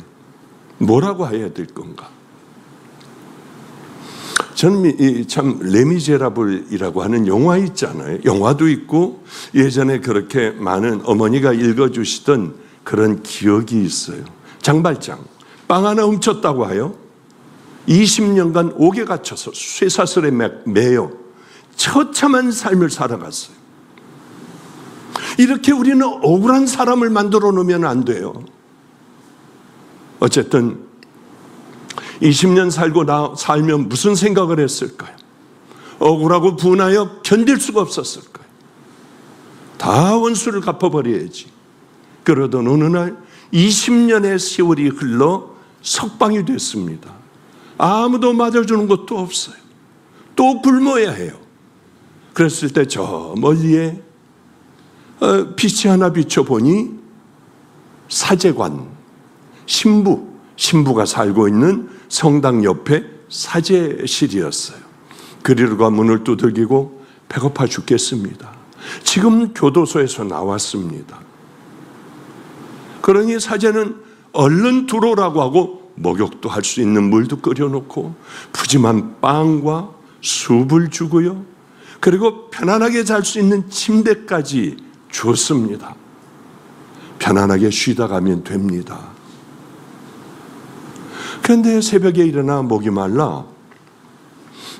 Speaker 1: 뭐라고 해야 될 건가? 저는 참 레미제라블이라고 하는 영화 있잖아요. 영화도 있고 예전에 그렇게 많은 어머니가 읽어주시던 그런 기억이 있어요. 장발장 빵 하나 훔쳤다고 하여 20년간 옥에 갇혀서 쇠사슬에 매여 처참한 삶을 살아갔어요. 이렇게 우리는 억울한 사람을 만들어 놓으면 안 돼요. 어쨌든 20년 살면 무슨 생각을 했을까요? 억울하고 분하여 견딜 수가 없었을까요? 다 원수를 갚아버려야지. 그러던 어느 날 20년의 세월이 흘러 석방이 됐습니다. 아무도 맞아주는 것도 없어요. 또 굶어야 해요. 그랬을 때 저 멀리에 빛이 하나 비춰보니 사제관, 신부가 살고 있는 성당 옆에 사제실이었어요. 그리로 가 문을 두들기고 배고파 죽겠습니다. 지금 교도소에서 나왔습니다. 그러니 사제는 얼른 들어오라고 하고 목욕도 할 수 있는 물도 끓여놓고 푸짐한 빵과 숲을 주고요. 그리고 편안하게 잘 수 있는 침대까지 줬습니다. 편안하게 쉬다 가면 됩니다. 그런데 새벽에 일어나 목이 말라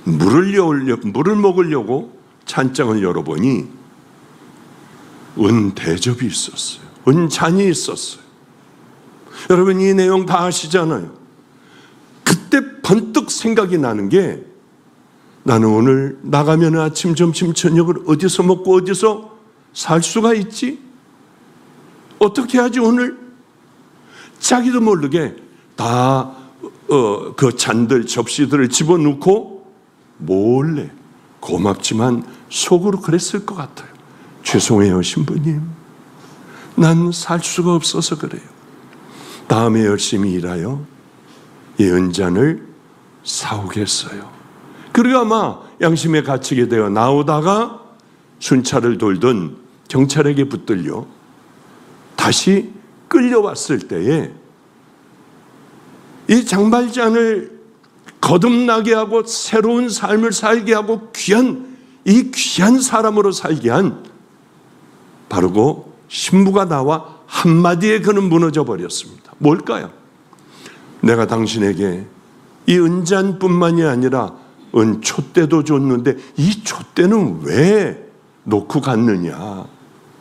Speaker 1: 물을 먹으려고 찬장을 열어보니 은대접이 있었어요. 은잔이 있었어요. 여러분 이 내용 다 아시잖아요. 그때 번뜩 생각이 나는 게 나는 오늘 나가면 아침, 점심, 저녁을 어디서 먹고 어디서 살 수가 있지? 어떻게 하지 오늘? 자기도 모르게 다 그 잔들, 접시들을 집어넣고 몰래 고맙지만 속으로 그랬을 것 같아요. 죄송해요 신부님. 난 살 수가 없어서 그래요. 다음에 열심히 일하여 이 은잔을 사오겠어요. 그리고 아마 양심에 갇히게 되어 나오다가 순찰을 돌던 경찰에게 붙들려 다시 끌려왔을 때에 이 장발잔을 거듭나게 하고 새로운 삶을 살게 하고 이 귀한 사람으로 살게 한 바로 신부가 나와 한마디에 그는 무너져 버렸습니다. 뭘까요? 내가 당신에게 이 은잔뿐만이 아니라 은촛대도 줬는데 이 촛대는 왜 놓고 갔느냐,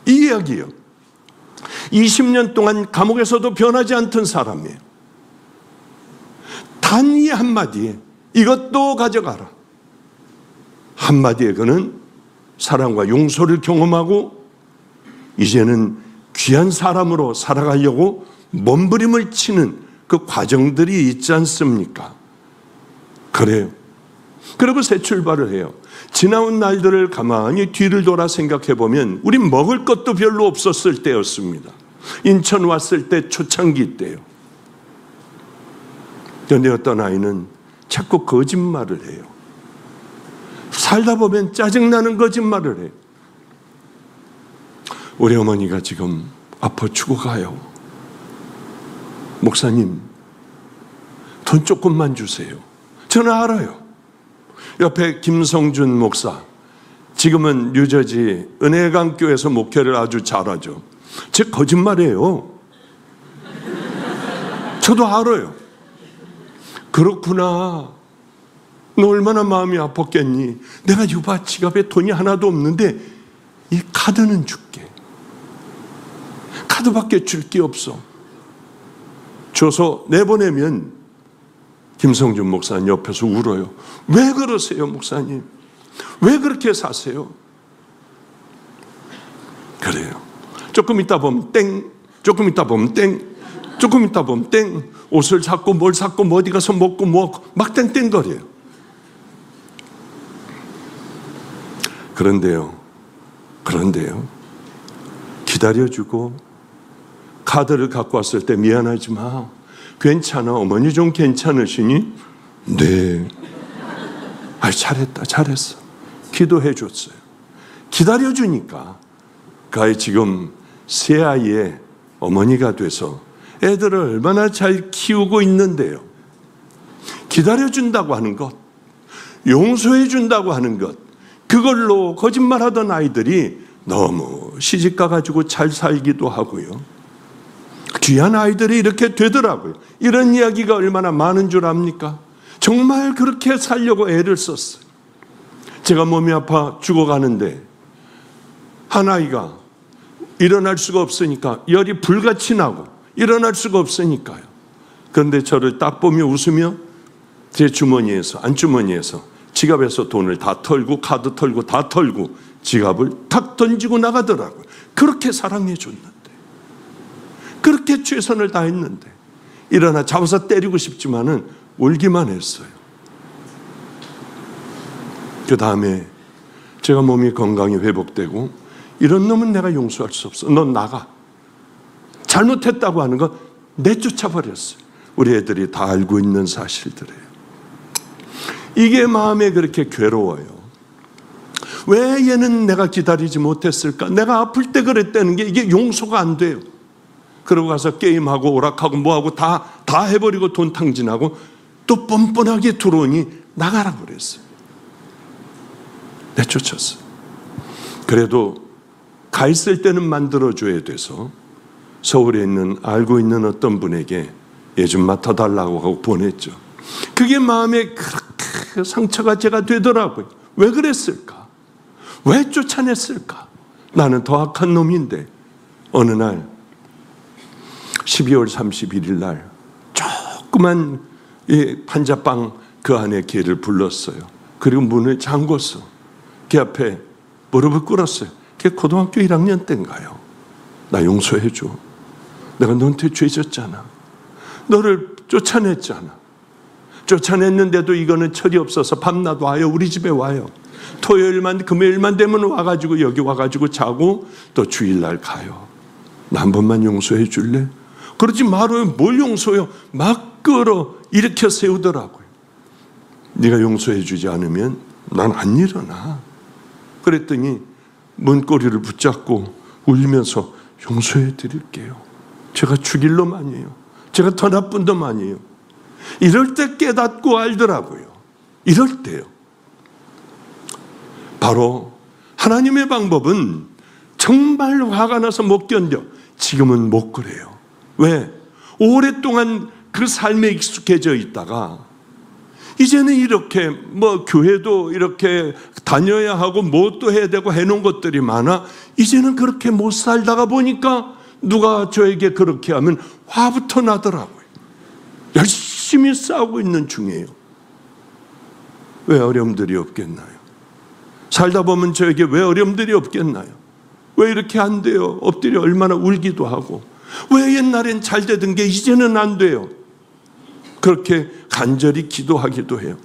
Speaker 1: 이 이야기예요. 20년 동안 감옥에서도 변하지 않던 사람이에요. 단 이 한마디에 이것도 가져가라. 한마디에 그는 사랑과 용서를 경험하고 이제는 귀한 사람으로 살아가려고 몸부림을 치는 그 과정들이 있지 않습니까? 그래요. 그리고 새 출발을 해요. 지나온 날들을 가만히 뒤를 돌아 생각해 보면 우린 먹을 것도 별로 없었을 때였습니다. 인천 왔을 때 초창기 때요. 그런데 어떤 아이는 자꾸 거짓말을 해요. 살다 보면 짜증나는 거짓말을 해요. 우리 어머니가 지금 아파 죽어가요. 목사님, 돈 조금만 주세요. 저는 알아요. 옆에 김성준 목사, 지금은 뉴저지 은혜강교회에서 목회를 아주 잘하죠. 제 거짓말이에요. 저도 알아요. 그렇구나. 너 얼마나 마음이 아팠겠니? 내가 유바 지갑에 돈이 하나도 없는데 이 카드는 줄게. 카드밖에 줄 게 없어. 줘서 내보내면 김성준 목사님 옆에서 울어요. 왜 그러세요, 목사님? 왜 그렇게 사세요? 그래요. 조금 있다 보면 땡, 조금 있다 보면 땡, 조금 있다 보면 땡. 옷을 샀고 뭘 샀고 뭐 어디 가서 먹고 뭐 막 땡땡거려요. 그런데요. 기다려주고 카드를 갖고 왔을 때 미안하지 마. 괜찮아. 어머니 좀 괜찮으시니? 네. 잘했어. 기도해 줬어요. 기다려주니까 그 아이 지금 새 아이의 어머니가 돼서 애들을 얼마나 잘 키우고 있는데요. 기다려준다고 하는 것, 용서해준다고 하는 것, 그걸로 거짓말하던 아이들이 너무 시집가 가지고 잘 살기도 하고요. 귀한 아이들이 이렇게 되더라고요. 이런 이야기가 얼마나 많은 줄 압니까? 정말 그렇게 살려고 애를 썼어요. 제가 몸이 아파 죽어가는데 한 아이가 일어날 수가 없으니까 열이 불같이 나고 일어날 수가 없으니까요. 그런데 저를 딱 보며 웃으며 제 주머니에서, 안주머니에서 지갑에서 돈을 다 털고 카드 털고 다 털고 지갑을 탁 던지고 나가더라고요. 그렇게 사랑해 줬는데, 그렇게 최선을 다했는데 일어나 잡아서 때리고 싶지만은 울기만 했어요. 그 다음에 제가 몸이 건강히 회복되고 이런 놈은 내가 용서할 수 없어. 넌 나가. 잘못했다고 하는 거 내쫓아 버렸어요. 우리 애들이 다 알고 있는 사실들이에요. 이게 마음에 그렇게 괴로워요. 왜 얘는 내가 기다리지 못했을까? 내가 아플 때 그랬다는 게 이게 용서가 안 돼요. 그러고 가서 게임하고 오락하고 뭐하고 다 해버리고 돈 탕진하고 또 뻔뻔하게 들어오니 나가라고 그랬어요. 내쫓았어요. 그래도 가 있을 때는 만들어줘야 돼서 서울에 있는 알고 있는 어떤 분에게 얘 좀 맡아달라고 하고 보냈죠. 그게 마음에 그렇게 상처가 제가 되더라고요. 왜 그랬을까? 왜 쫓아냈을까? 나는 더 악한 놈인데. 어느 날 12월 31일 날 조그만 판자빵 그 안에 걔를 불렀어요. 그리고 문을 잠궜어. 걔 앞에 무릎을 꿇었어요. 걔 고등학교 1학년 때인가요? 나 용서해줘. 내가 너한테 죄 졌잖아. 너를 쫓아냈잖아. 쫓아냈는데도 이거는 철이 없어서 밤낮 와요. 우리 집에 와요. 토요일만 금요일만 되면 와가지고 여기 와가지고 자고 또 주일날 가요. 나 한 번만 용서해 줄래? 그러지 말아요. 뭘 용서해요? 막 끌어 일으켜 세우더라고요. 네가 용서해 주지 않으면 난 안 일어나. 그랬더니 문고리를 붙잡고 울면서 용서해 드릴게요. 제가 죽일 놈 아니에요. 제가 더 나쁜 놈 아니에요. 이럴 때 깨닫고 알더라고요. 이럴 때요. 바로 하나님의 방법은 정말 화가 나서 못 견뎌. 지금은 못 그래요. 왜? 오랫동안 그 삶에 익숙해져 있다가 이제는 이렇게 교회도 이렇게 다녀야 하고 뭣도 해야 되고 해놓은 것들이 많아. 이제는 그렇게 못 살다가 보니까 누가 저에게 그렇게 하면 화부터 나더라고요. 열심히 싸우고 있는 중이에요. 왜 어려움들이 없겠나요? 살다 보면 저에게 왜 어려움들이 없겠나요? 왜 이렇게 안 돼요? 엎드려 얼마나 울기도 하고, 왜 옛날엔 잘 되던 게 이제는 안 돼요? 그렇게 간절히 기도하기도 해요.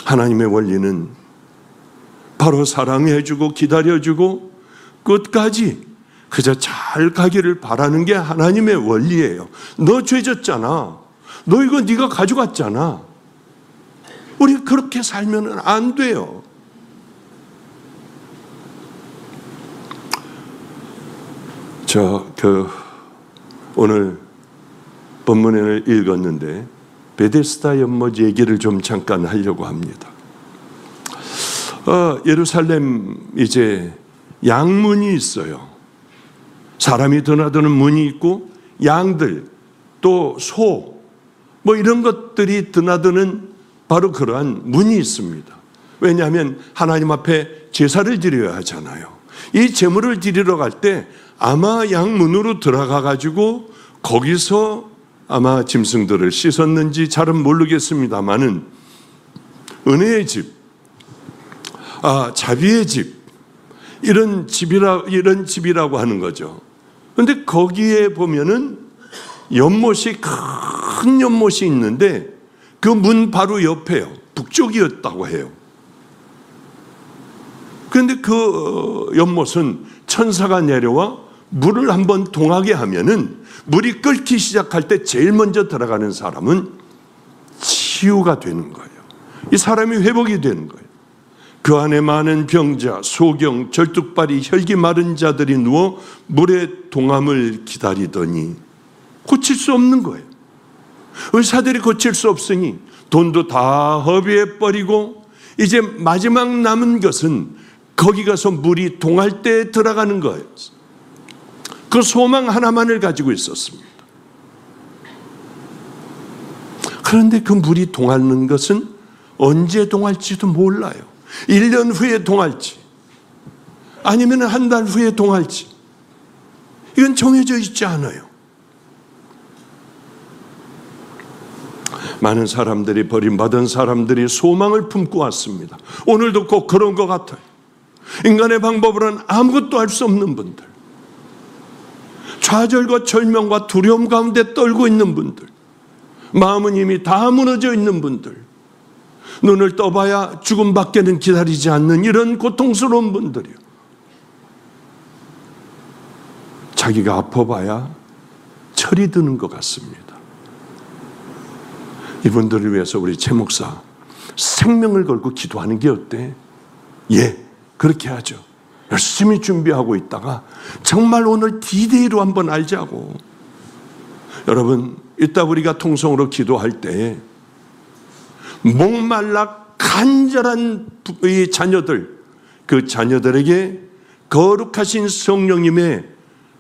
Speaker 1: 하나님의 원리는 바로 사랑해주고 기다려주고 끝까지 그저 잘 가기를 바라는 게 하나님의 원리예요. 너 죄졌잖아. 너 이거 네가 가져갔잖아. 우리 그렇게 살면 안 돼요. 오늘 본문을 읽었는데 베데스다 연못 얘기를 좀 잠깐 하려고 합니다. 예루살렘 이제 양문이 있어요. 사람이 드나드는 문이 있고 양들 또 소 이런 것들이 드나드는 바로 그러한 문이 있습니다. 왜냐하면 하나님 앞에 제사를 드려야 하잖아요. 이 제물을 드리러 갈 때 아마 양문으로 들어가 가지고 거기서 아마 짐승들을 씻었는지 잘은 모르겠습니다만은 은혜의 집, 자비의 집, 이런 집이라고 하는 거죠. 그런데 거기에 보면은 큰 연못이 있는데 그 문 바로 옆에요. 북쪽이었다고 해요. 그런데 그 연못은 천사가 내려와 물을 한번 동하게 하면은 물이 끓기 시작할 때 제일 먼저 들어가는 사람은 치유가 되는 거예요. 이 사람이 회복이 되는 거예요. 그 안에 많은 병자, 소경, 절뚝발이, 혈기 마른 자들이 누워 물의 동함을 기다리더니 고칠 수 없는 거예요. 의사들이 고칠 수 없으니 돈도 다 허비해 버리고 이제 마지막 남은 것은 거기 가서 물이 동할 때 들어가는 거예요. 그 소망 하나만을 가지고 있었습니다. 그런데 그 물이 동하는 것은 언제 동할지도 몰라요. 1년 후에 동할지 아니면 한 달 후에 동할지 이건 정해져 있지 않아요. 많은 사람들이, 버림받은 사람들이 소망을 품고 왔습니다. 오늘도 꼭 그런 것 같아요. 인간의 방법으로는 아무것도 할 수 없는 분들, 좌절과 절망과 두려움 가운데 떨고 있는 분들, 마음은 이미 다 무너져 있는 분들, 눈을 떠봐야 죽음밖에는 기다리지 않는 이런 고통스러운 분들이요. 자기가 아파봐야 철이 드는 것 같습니다. 이분들을 위해서 우리 최 목사 생명을 걸고 기도하는 게 어때? 그렇게 하죠. 열심히 준비하고 있다가 정말 오늘 D-Day로 한번 알자고. 여러분, 이따 우리가 통성으로 기도할 때 목말라 간절한 이 자녀들, 그 자녀들에게 거룩하신 성령님의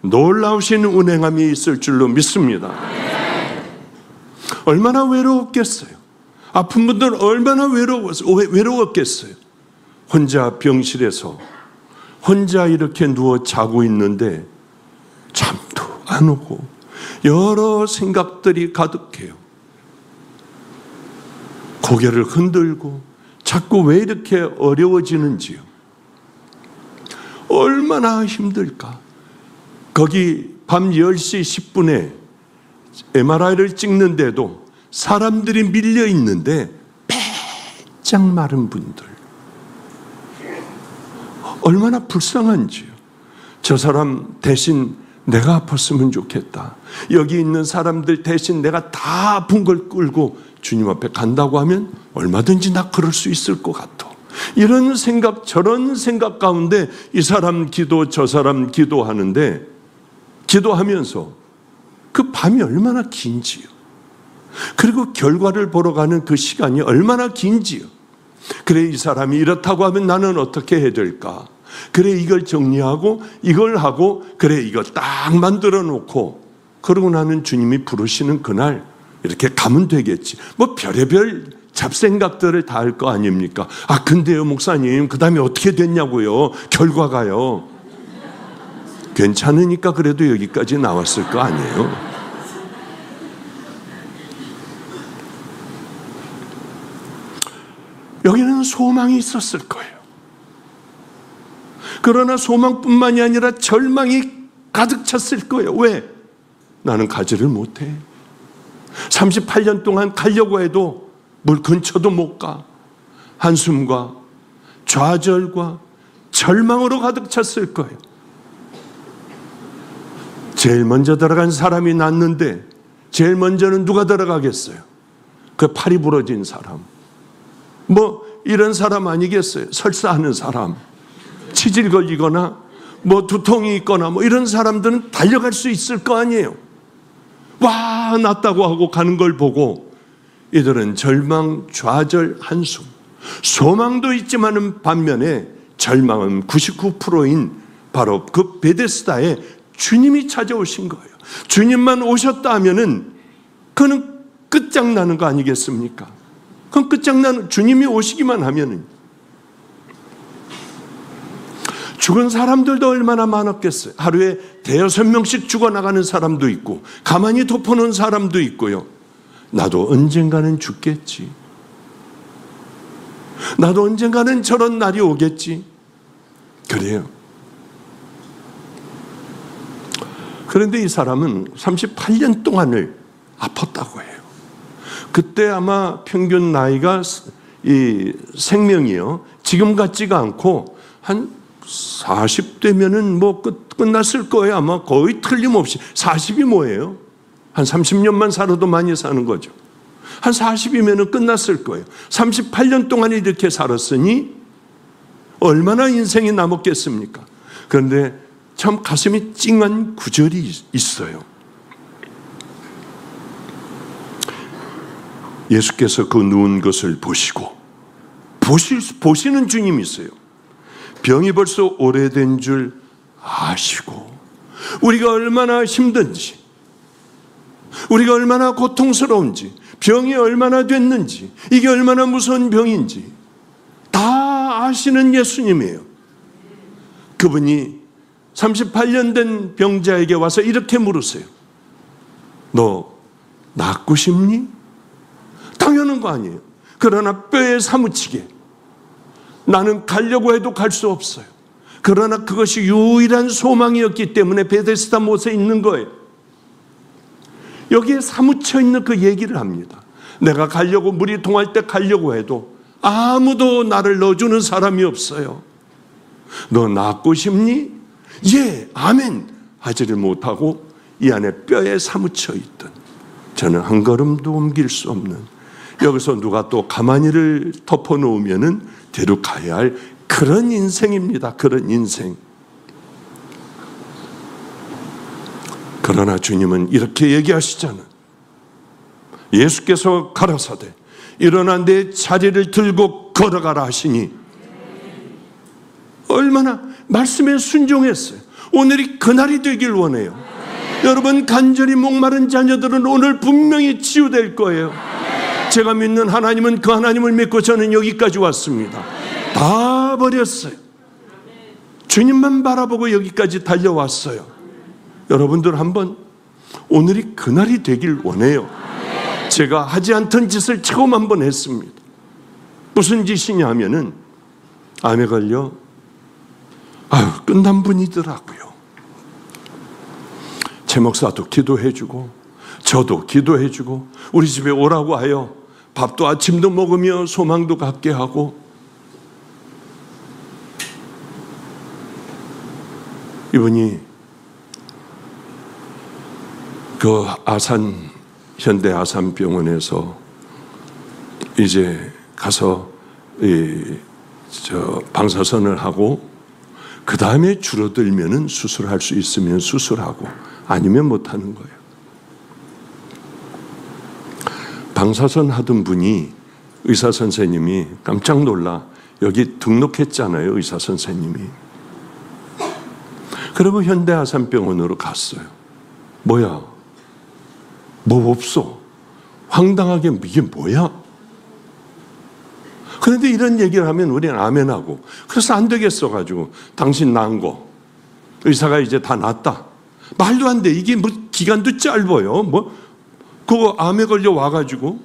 Speaker 1: 놀라우신 운행함이 있을 줄로 믿습니다. 얼마나 외로웠겠어요. 아픈 분들은 얼마나 외로웠겠어요. 혼자 병실에서 혼자 이렇게 누워 자고 있는데 잠도 안 오고 여러 생각들이 가득해요. 고개를 흔들고 자꾸 왜 이렇게 어려워지는지요. 얼마나 힘들까. 거기 밤 10시 10분에 MRI를 찍는데도 사람들이 밀려 있는데 빼짝 마른 분들, 얼마나 불쌍한지요. 저 사람 대신 내가 아팠으면 좋겠다. 여기 있는 사람들 대신 내가 다 아픈 걸 끌고 주님 앞에 간다고 하면 얼마든지 나 그럴 수 있을 것 같아. 이런 생각, 저런 생각 가운데 이 사람 기도, 저 사람 기도하는데, 기도하면서 그 밤이 얼마나 긴지요. 그리고 결과를 보러 가는 그 시간이 얼마나 긴지요. 그래, 이 사람이 이렇다고 하면 나는 어떻게 해야 될까? 그래, 이걸 정리하고 이걸 하고, 그래, 이거 딱 만들어 놓고, 그러고 나는 주님이 부르시는 그날 이렇게 가면 되겠지. 뭐 별의별 잡생각들을 다 할 거 아닙니까? 아, 근데요 목사님, 그 다음에 어떻게 됐냐고요? 결과가요. 괜찮으니까 그래도 여기까지 나왔을 거 아니에요? 여기는 소망이 있었을 거예요. 그러나 소망뿐만이 아니라 절망이 가득 찼을 거예요. 왜? 나는 가지를 못해. 38년 동안 가려고 해도 물 근처도 못 가. 한숨과 좌절과 절망으로 가득 찼을 거예요. 제일 먼저 들어간 사람이 낫는데 제일 먼저는 누가 들어가겠어요? 그 팔이 부러진 사람. 뭐 이런 사람 아니겠어요? 설사하는 사람. 치질 걸리거나 뭐 두통이 있거나 뭐 이런 사람들은 달려갈 수 있을 거 아니에요. 와, 낫다고 하고 가는 걸 보고 이들은 절망, 좌절, 한숨. 소망도 있지만은 반면에 절망은 99%인 바로 그 베데스다에 주님이 찾아오신 거예요. 주님만 오셨다 하면은 그는 끝장나는 거 아니겠습니까? 그럼 끝장나는, 주님이 오시기만 하면은. 죽은 사람들도 얼마나 많았겠어요. 하루에 대여섯 명씩 죽어나가는 사람도 있고 가만히 덮어놓은 사람도 있고요. 나도 언젠가는 죽겠지. 나도 언젠가는 저런 날이 오겠지. 그래요. 그런데 이 사람은 38년 동안을 아팠다고 해요. 그때 아마 평균 나이가 이 생명이요, 지금 같지가 않고 한 40대면은 뭐 끝났을 거예요. 아마 거의 틀림없이. 40이 뭐예요? 한 30년만 살아도 많이 사는 거죠. 한 40이면은 끝났을 거예요. 38년 동안 이렇게 살았으니 얼마나 인생이 남았겠습니까? 그런데 참 가슴이 찡한 구절이 있어요. 예수께서 그 누운 것을 보시고, 보시는 주님이 있어요. 병이 벌써 오래된 줄 아시고, 우리가 얼마나 힘든지, 우리가 얼마나 고통스러운지, 병이 얼마나 됐는지, 이게 얼마나 무서운 병인지 다 아시는 예수님이에요. 그분이 38년 된 병자에게 와서 이렇게 물으세요. 너 낫고 싶니? 당연한 거 아니에요. 그러나 뼈에 사무치게 나는 가려고 해도 갈 수 없어요. 그러나 그것이 유일한 소망이었기 때문에 베데스다 못에 있는 거예요. 여기에 사무쳐 있는 그 얘기를 합니다. 내가 가려고, 물이 통할 때 가려고 해도 아무도 나를 넣어주는 사람이 없어요. 너 낫고 싶니? 예, 아멘 하지를 못하고 이 안에 뼈에 사무쳐 있던, 저는 한 걸음도 옮길 수 없는, 여기서 누가 또 가만히를 덮어놓으면은 데려가야 할 그런 인생입니다. 그런 인생. 그러나 주님은 이렇게 얘기하시잖아요. 예수께서 가라사대 일어나 내 자리를 들고 걸어가라 하시니 얼마나 말씀에 순종했어요. 오늘이 그날이 되길 원해요. 여러분, 간절히 목마른 자녀들은 오늘 분명히 치유될 거예요. 제가 믿는 하나님은 그 하나님을 믿고 저는 여기까지 왔습니다. 다 버렸어요. 주님만 바라보고 여기까지 달려왔어요. 여러분들 한번 오늘이 그날이 되길 원해요. 제가 하지 않던 짓을 처음 한번 했습니다. 무슨 짓이냐 하면은 암에 걸려 끝난 분이더라고요. 제 목사도 기도해주고 저도 기도해주고 우리 집에 오라고 하여 밥도 아침도 먹으며 소망도 갖게 하고, 이분이 그 현대 아산병원에서 이제 가서 방사선을 하고 그 다음에 줄어들면은 수술할 수 있으면 수술하고 아니면 못하는 거예요. 방사선 하던 분이 의사 선생님이 깜짝 놀라 여기 등록했잖아요. 의사 선생님이. 그리고 현대아산병원으로 갔어요. 뭐야? 뭐 없어. 황당하게 이게 뭐야? 그런데 이런 얘기를 하면 우리는 아멘하고, 그래서 안 되겠어 가지고 당신 낳은 거 의사가 이제 다 낳았다. 말도 안 돼. 이게 뭐 기간도 짧아요. 뭐 그거 암에 걸려 와가지고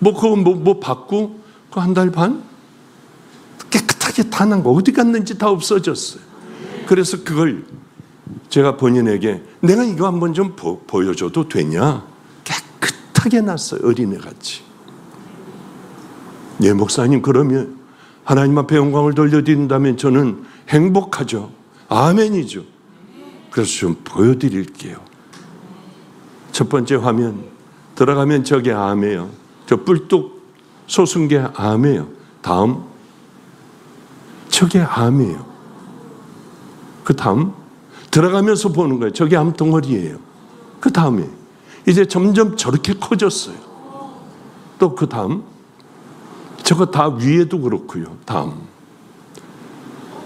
Speaker 1: 그거 받고 그 한 달 반 깨끗하게 다 난 거 어디 갔는지 다 없어졌어요. 그래서 그걸 제가 본인에게 내가 이거 한번 좀 보여줘도 되냐? 깨끗하게 났어요. 어린애같이. 예, 목사님, 그러면 하나님 앞에 영광을 돌려드린다면 저는 행복하죠. 아멘이죠. 그래서 좀 보여드릴게요. 첫 번째 화면 들어가면 저게 암이에요. 저 뿔뚝 솟은 게 암이에요. 다음, 저게 암이에요. 그 다음 들어가면서 보는 거예요. 저게 암덩어리예요. 그 다음에 이제 점점 저렇게 커졌어요. 또 그 다음 저거 다 위에도 그렇고요. 다음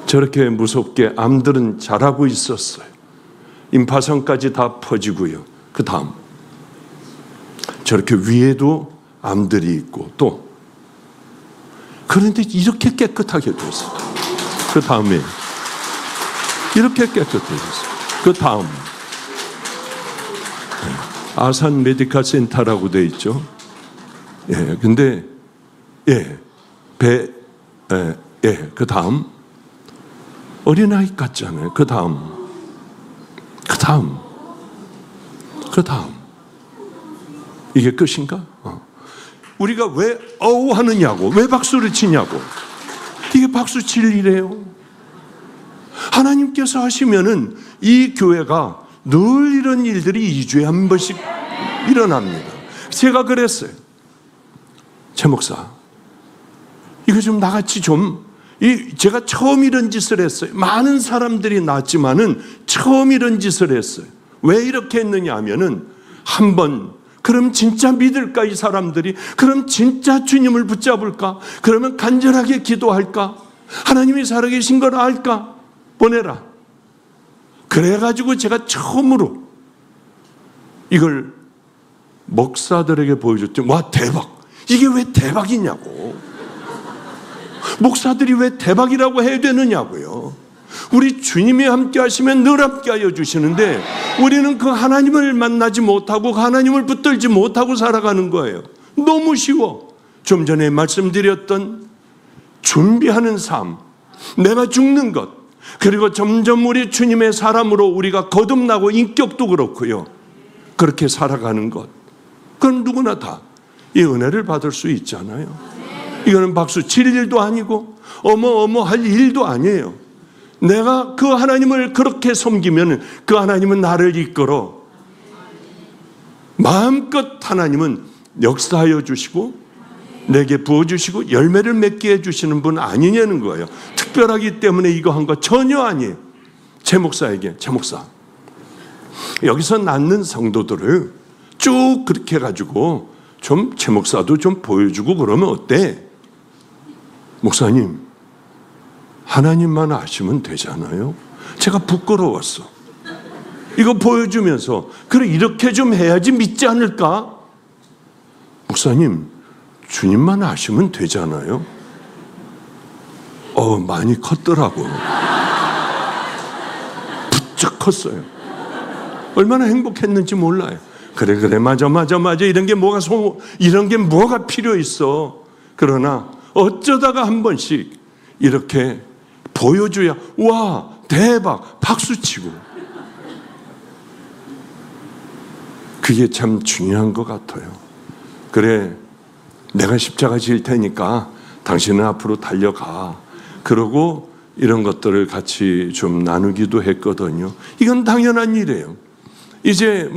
Speaker 1: 저렇게 무섭게 암들은 자라고 있었어요. 임파선까지 다 퍼지고요. 그 다음 저렇게 위에도 암들이 있고 또 그런데 이렇게 깨끗하게 됐어요. 그 다음에 이렇게 깨끗해졌어요. 그 다음 아산 메디컬 센터라고 되어 있죠. 예, 근데 그 다음 어린아이 같잖아요. 그 다음 이게 끝인가? 우리가 왜 어우 하느냐고, 왜 박수를 치냐고. 이게 박수 칠 일이에요. 하나님께서 하시면은 이 교회가 늘 이런 일들이 2주에 한 번씩 일어납니다. 제가 그랬어요. 최 목사, 이거 좀 나같이 제가 처음 이런 짓을 했어요. 많은 사람들이 났지만은 처음 이런 짓을 했어요. 왜 이렇게 했느냐 하면은 그럼 진짜 믿을까 이 사람들이? 그럼 진짜 주님을 붙잡을까? 그러면 간절하게 기도할까? 하나님이 살아계신 걸 알까? 보내라. 그래가지고 제가 처음으로 이걸 목사들에게 보여줬더니 와 대박! 이게 왜 대박이냐고. 목사들이 왜 대박이라고 해야 되느냐고요. 우리 주님이 함께 하시면 늘 함께 하여 주시는데 우리는 그 하나님을 만나지 못하고 그 하나님을 붙들지 못하고 살아가는 거예요. 너무 쉬워. 좀 전에 말씀드렸던 준비하는 삶, 내가 죽는 것, 그리고 점점 우리 주님의 사람으로 우리가 거듭나고 인격도 그렇고요. 그렇게 살아가는 것, 그건 누구나 다 이 은혜를 받을 수 있잖아요. 이거는 박수 칠 일도 아니고 어머 할 일도 아니에요. 내가 그 하나님을 그렇게 섬기면 그 하나님은 나를 이끌어 마음껏 하나님은 역사하여 주시고 내게 부어주시고 열매를 맺게 해주시는 분 아니냐는 거예요. 특별하기 때문에 이거 한 거 전혀 아니에요. 최 목사에게, 최 목사, 여기서 낳는 성도들을 쭉 그렇게 해가지고 좀 최 목사도 좀 보여주고 그러면 어때? 목사님, 하나님만 아시면 되잖아요. 제가 부끄러웠어. 이거 보여주면서 그래 이렇게 좀 해야지 믿지 않을까? 목사님, 주님만 아시면 되잖아요. 많이 컸더라고. 부쩍 컸어요. 얼마나 행복했는지 몰라요. 그래 맞아 이런 게 뭐가 필요 있어. 그러나 어쩌다가 한 번씩 이렇게 보여줘야 와 대박 박수치고, 그게 참 중요한 것 같아요. 그래 내가 십자가 질 테니까 당신은 앞으로 달려가. 그러고 이런 것들을 같이 좀 나누기도 했거든요. 이건 당연한 일이에요. 이제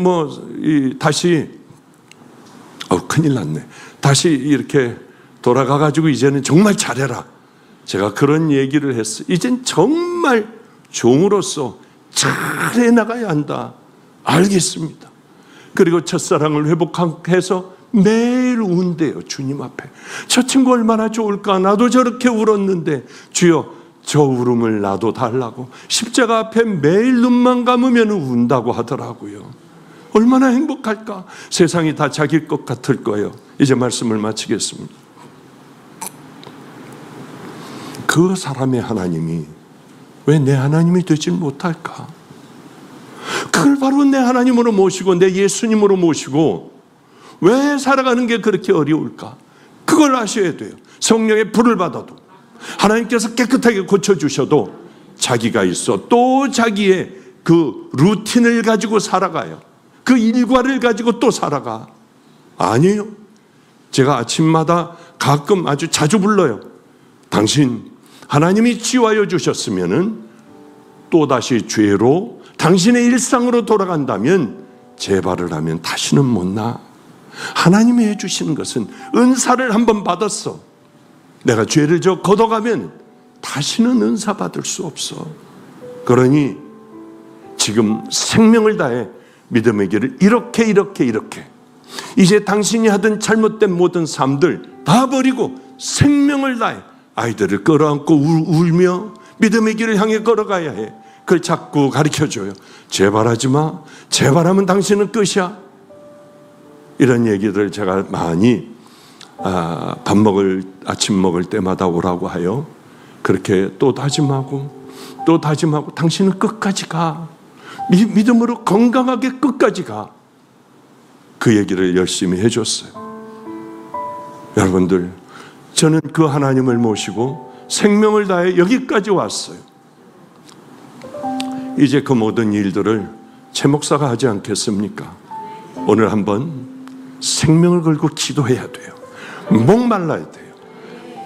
Speaker 1: 다시 큰일 났네. 다시 이렇게 돌아가가지고 이제는 정말 잘해라. 제가 그런 얘기를 했어요. 이젠 정말 종으로서 잘해 나가야 한다. 알겠습니다. 그리고 첫사랑을 회복해서 매일 운대요. 주님 앞에. 저 친구 얼마나 좋을까. 나도 저렇게 울었는데 주여 저 울음을 나도 달라고. 십자가 앞에 매일 눈만 감으면 운다고 하더라고요. 얼마나 행복할까. 세상이 다 자기 것 같을 거예요. 이제 말씀을 마치겠습니다. 그 사람의 하나님이 왜 내 하나님이 되지 못할까? 그걸 바로 내 하나님으로 모시고 내 예수님으로 모시고 왜 살아가는 게 그렇게 어려울까? 그걸 아셔야 돼요. 성령의 불을 받아도 하나님께서 깨끗하게 고쳐주셔도 자기가 있어 또 자기의 그 루틴을 가지고 살아가요. 그 일과를 가지고 또 살아가. 아니에요. 제가 아침마다 가끔 아주 자주 불러요. 당신 하나님이 치유하여 주셨으면은 또다시 죄로 당신의 일상으로 돌아간다면 재발을 하면 다시는 못 나. 하나님이 해주시는 것은 은사를 한번 받았어. 내가 죄를 걷어가면 다시는 은사 받을 수 없어. 그러니 지금 생명을 다해 믿음의 길을 이렇게 이제 당신이 하던 잘못된 모든 삶들 다 버리고 생명을 다해 아이들을 끌어안고 울며 믿음의 길을 향해 걸어가야 해. 그걸 자꾸 가르쳐줘요. 재발하지 마. 재발하면 당신은 끝이야. 이런 얘기들 제가 많이 아침 먹을 때마다 오라고 하여 그렇게 또 다짐하고 당신은 끝까지 가. 믿음으로 건강하게 끝까지 가. 그 얘기를 열심히 해줬어요. 여러분들, 저는 그 하나님을 모시고 생명을 다해 여기까지 왔어요. 이제 그 모든 일들을 최 목사가 하지 않겠습니까? 오늘 한번 생명을 걸고 기도해야 돼요. 목말라야 돼요.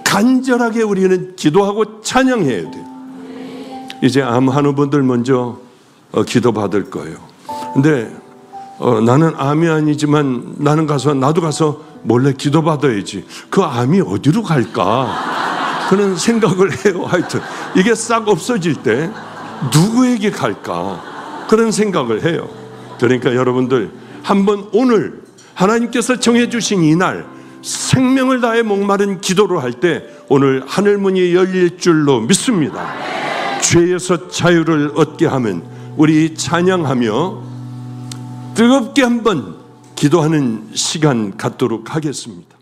Speaker 1: 간절하게 우리는 기도하고 찬양해야 돼요. 이제 암하는 분들 먼저 기도 받을 거예요. 근데 나는 암이 아니지만 나도 가서 몰래 기도 받아야지. 그 암이 어디로 갈까? 그런 생각을 해요. 하여튼 이게 싹 없어질 때 누구에게 갈까? 그런 생각을 해요. 그러니까 여러분들 한번 오늘 하나님께서 정해주신 이날 생명을 다해 목마른 기도를 할 때 오늘 하늘문이 열릴 줄로 믿습니다. 죄에서 자유를 얻게 하면 우리 찬양하며 뜨겁게 한번 기도하는 시간 갖도록 하겠습니다.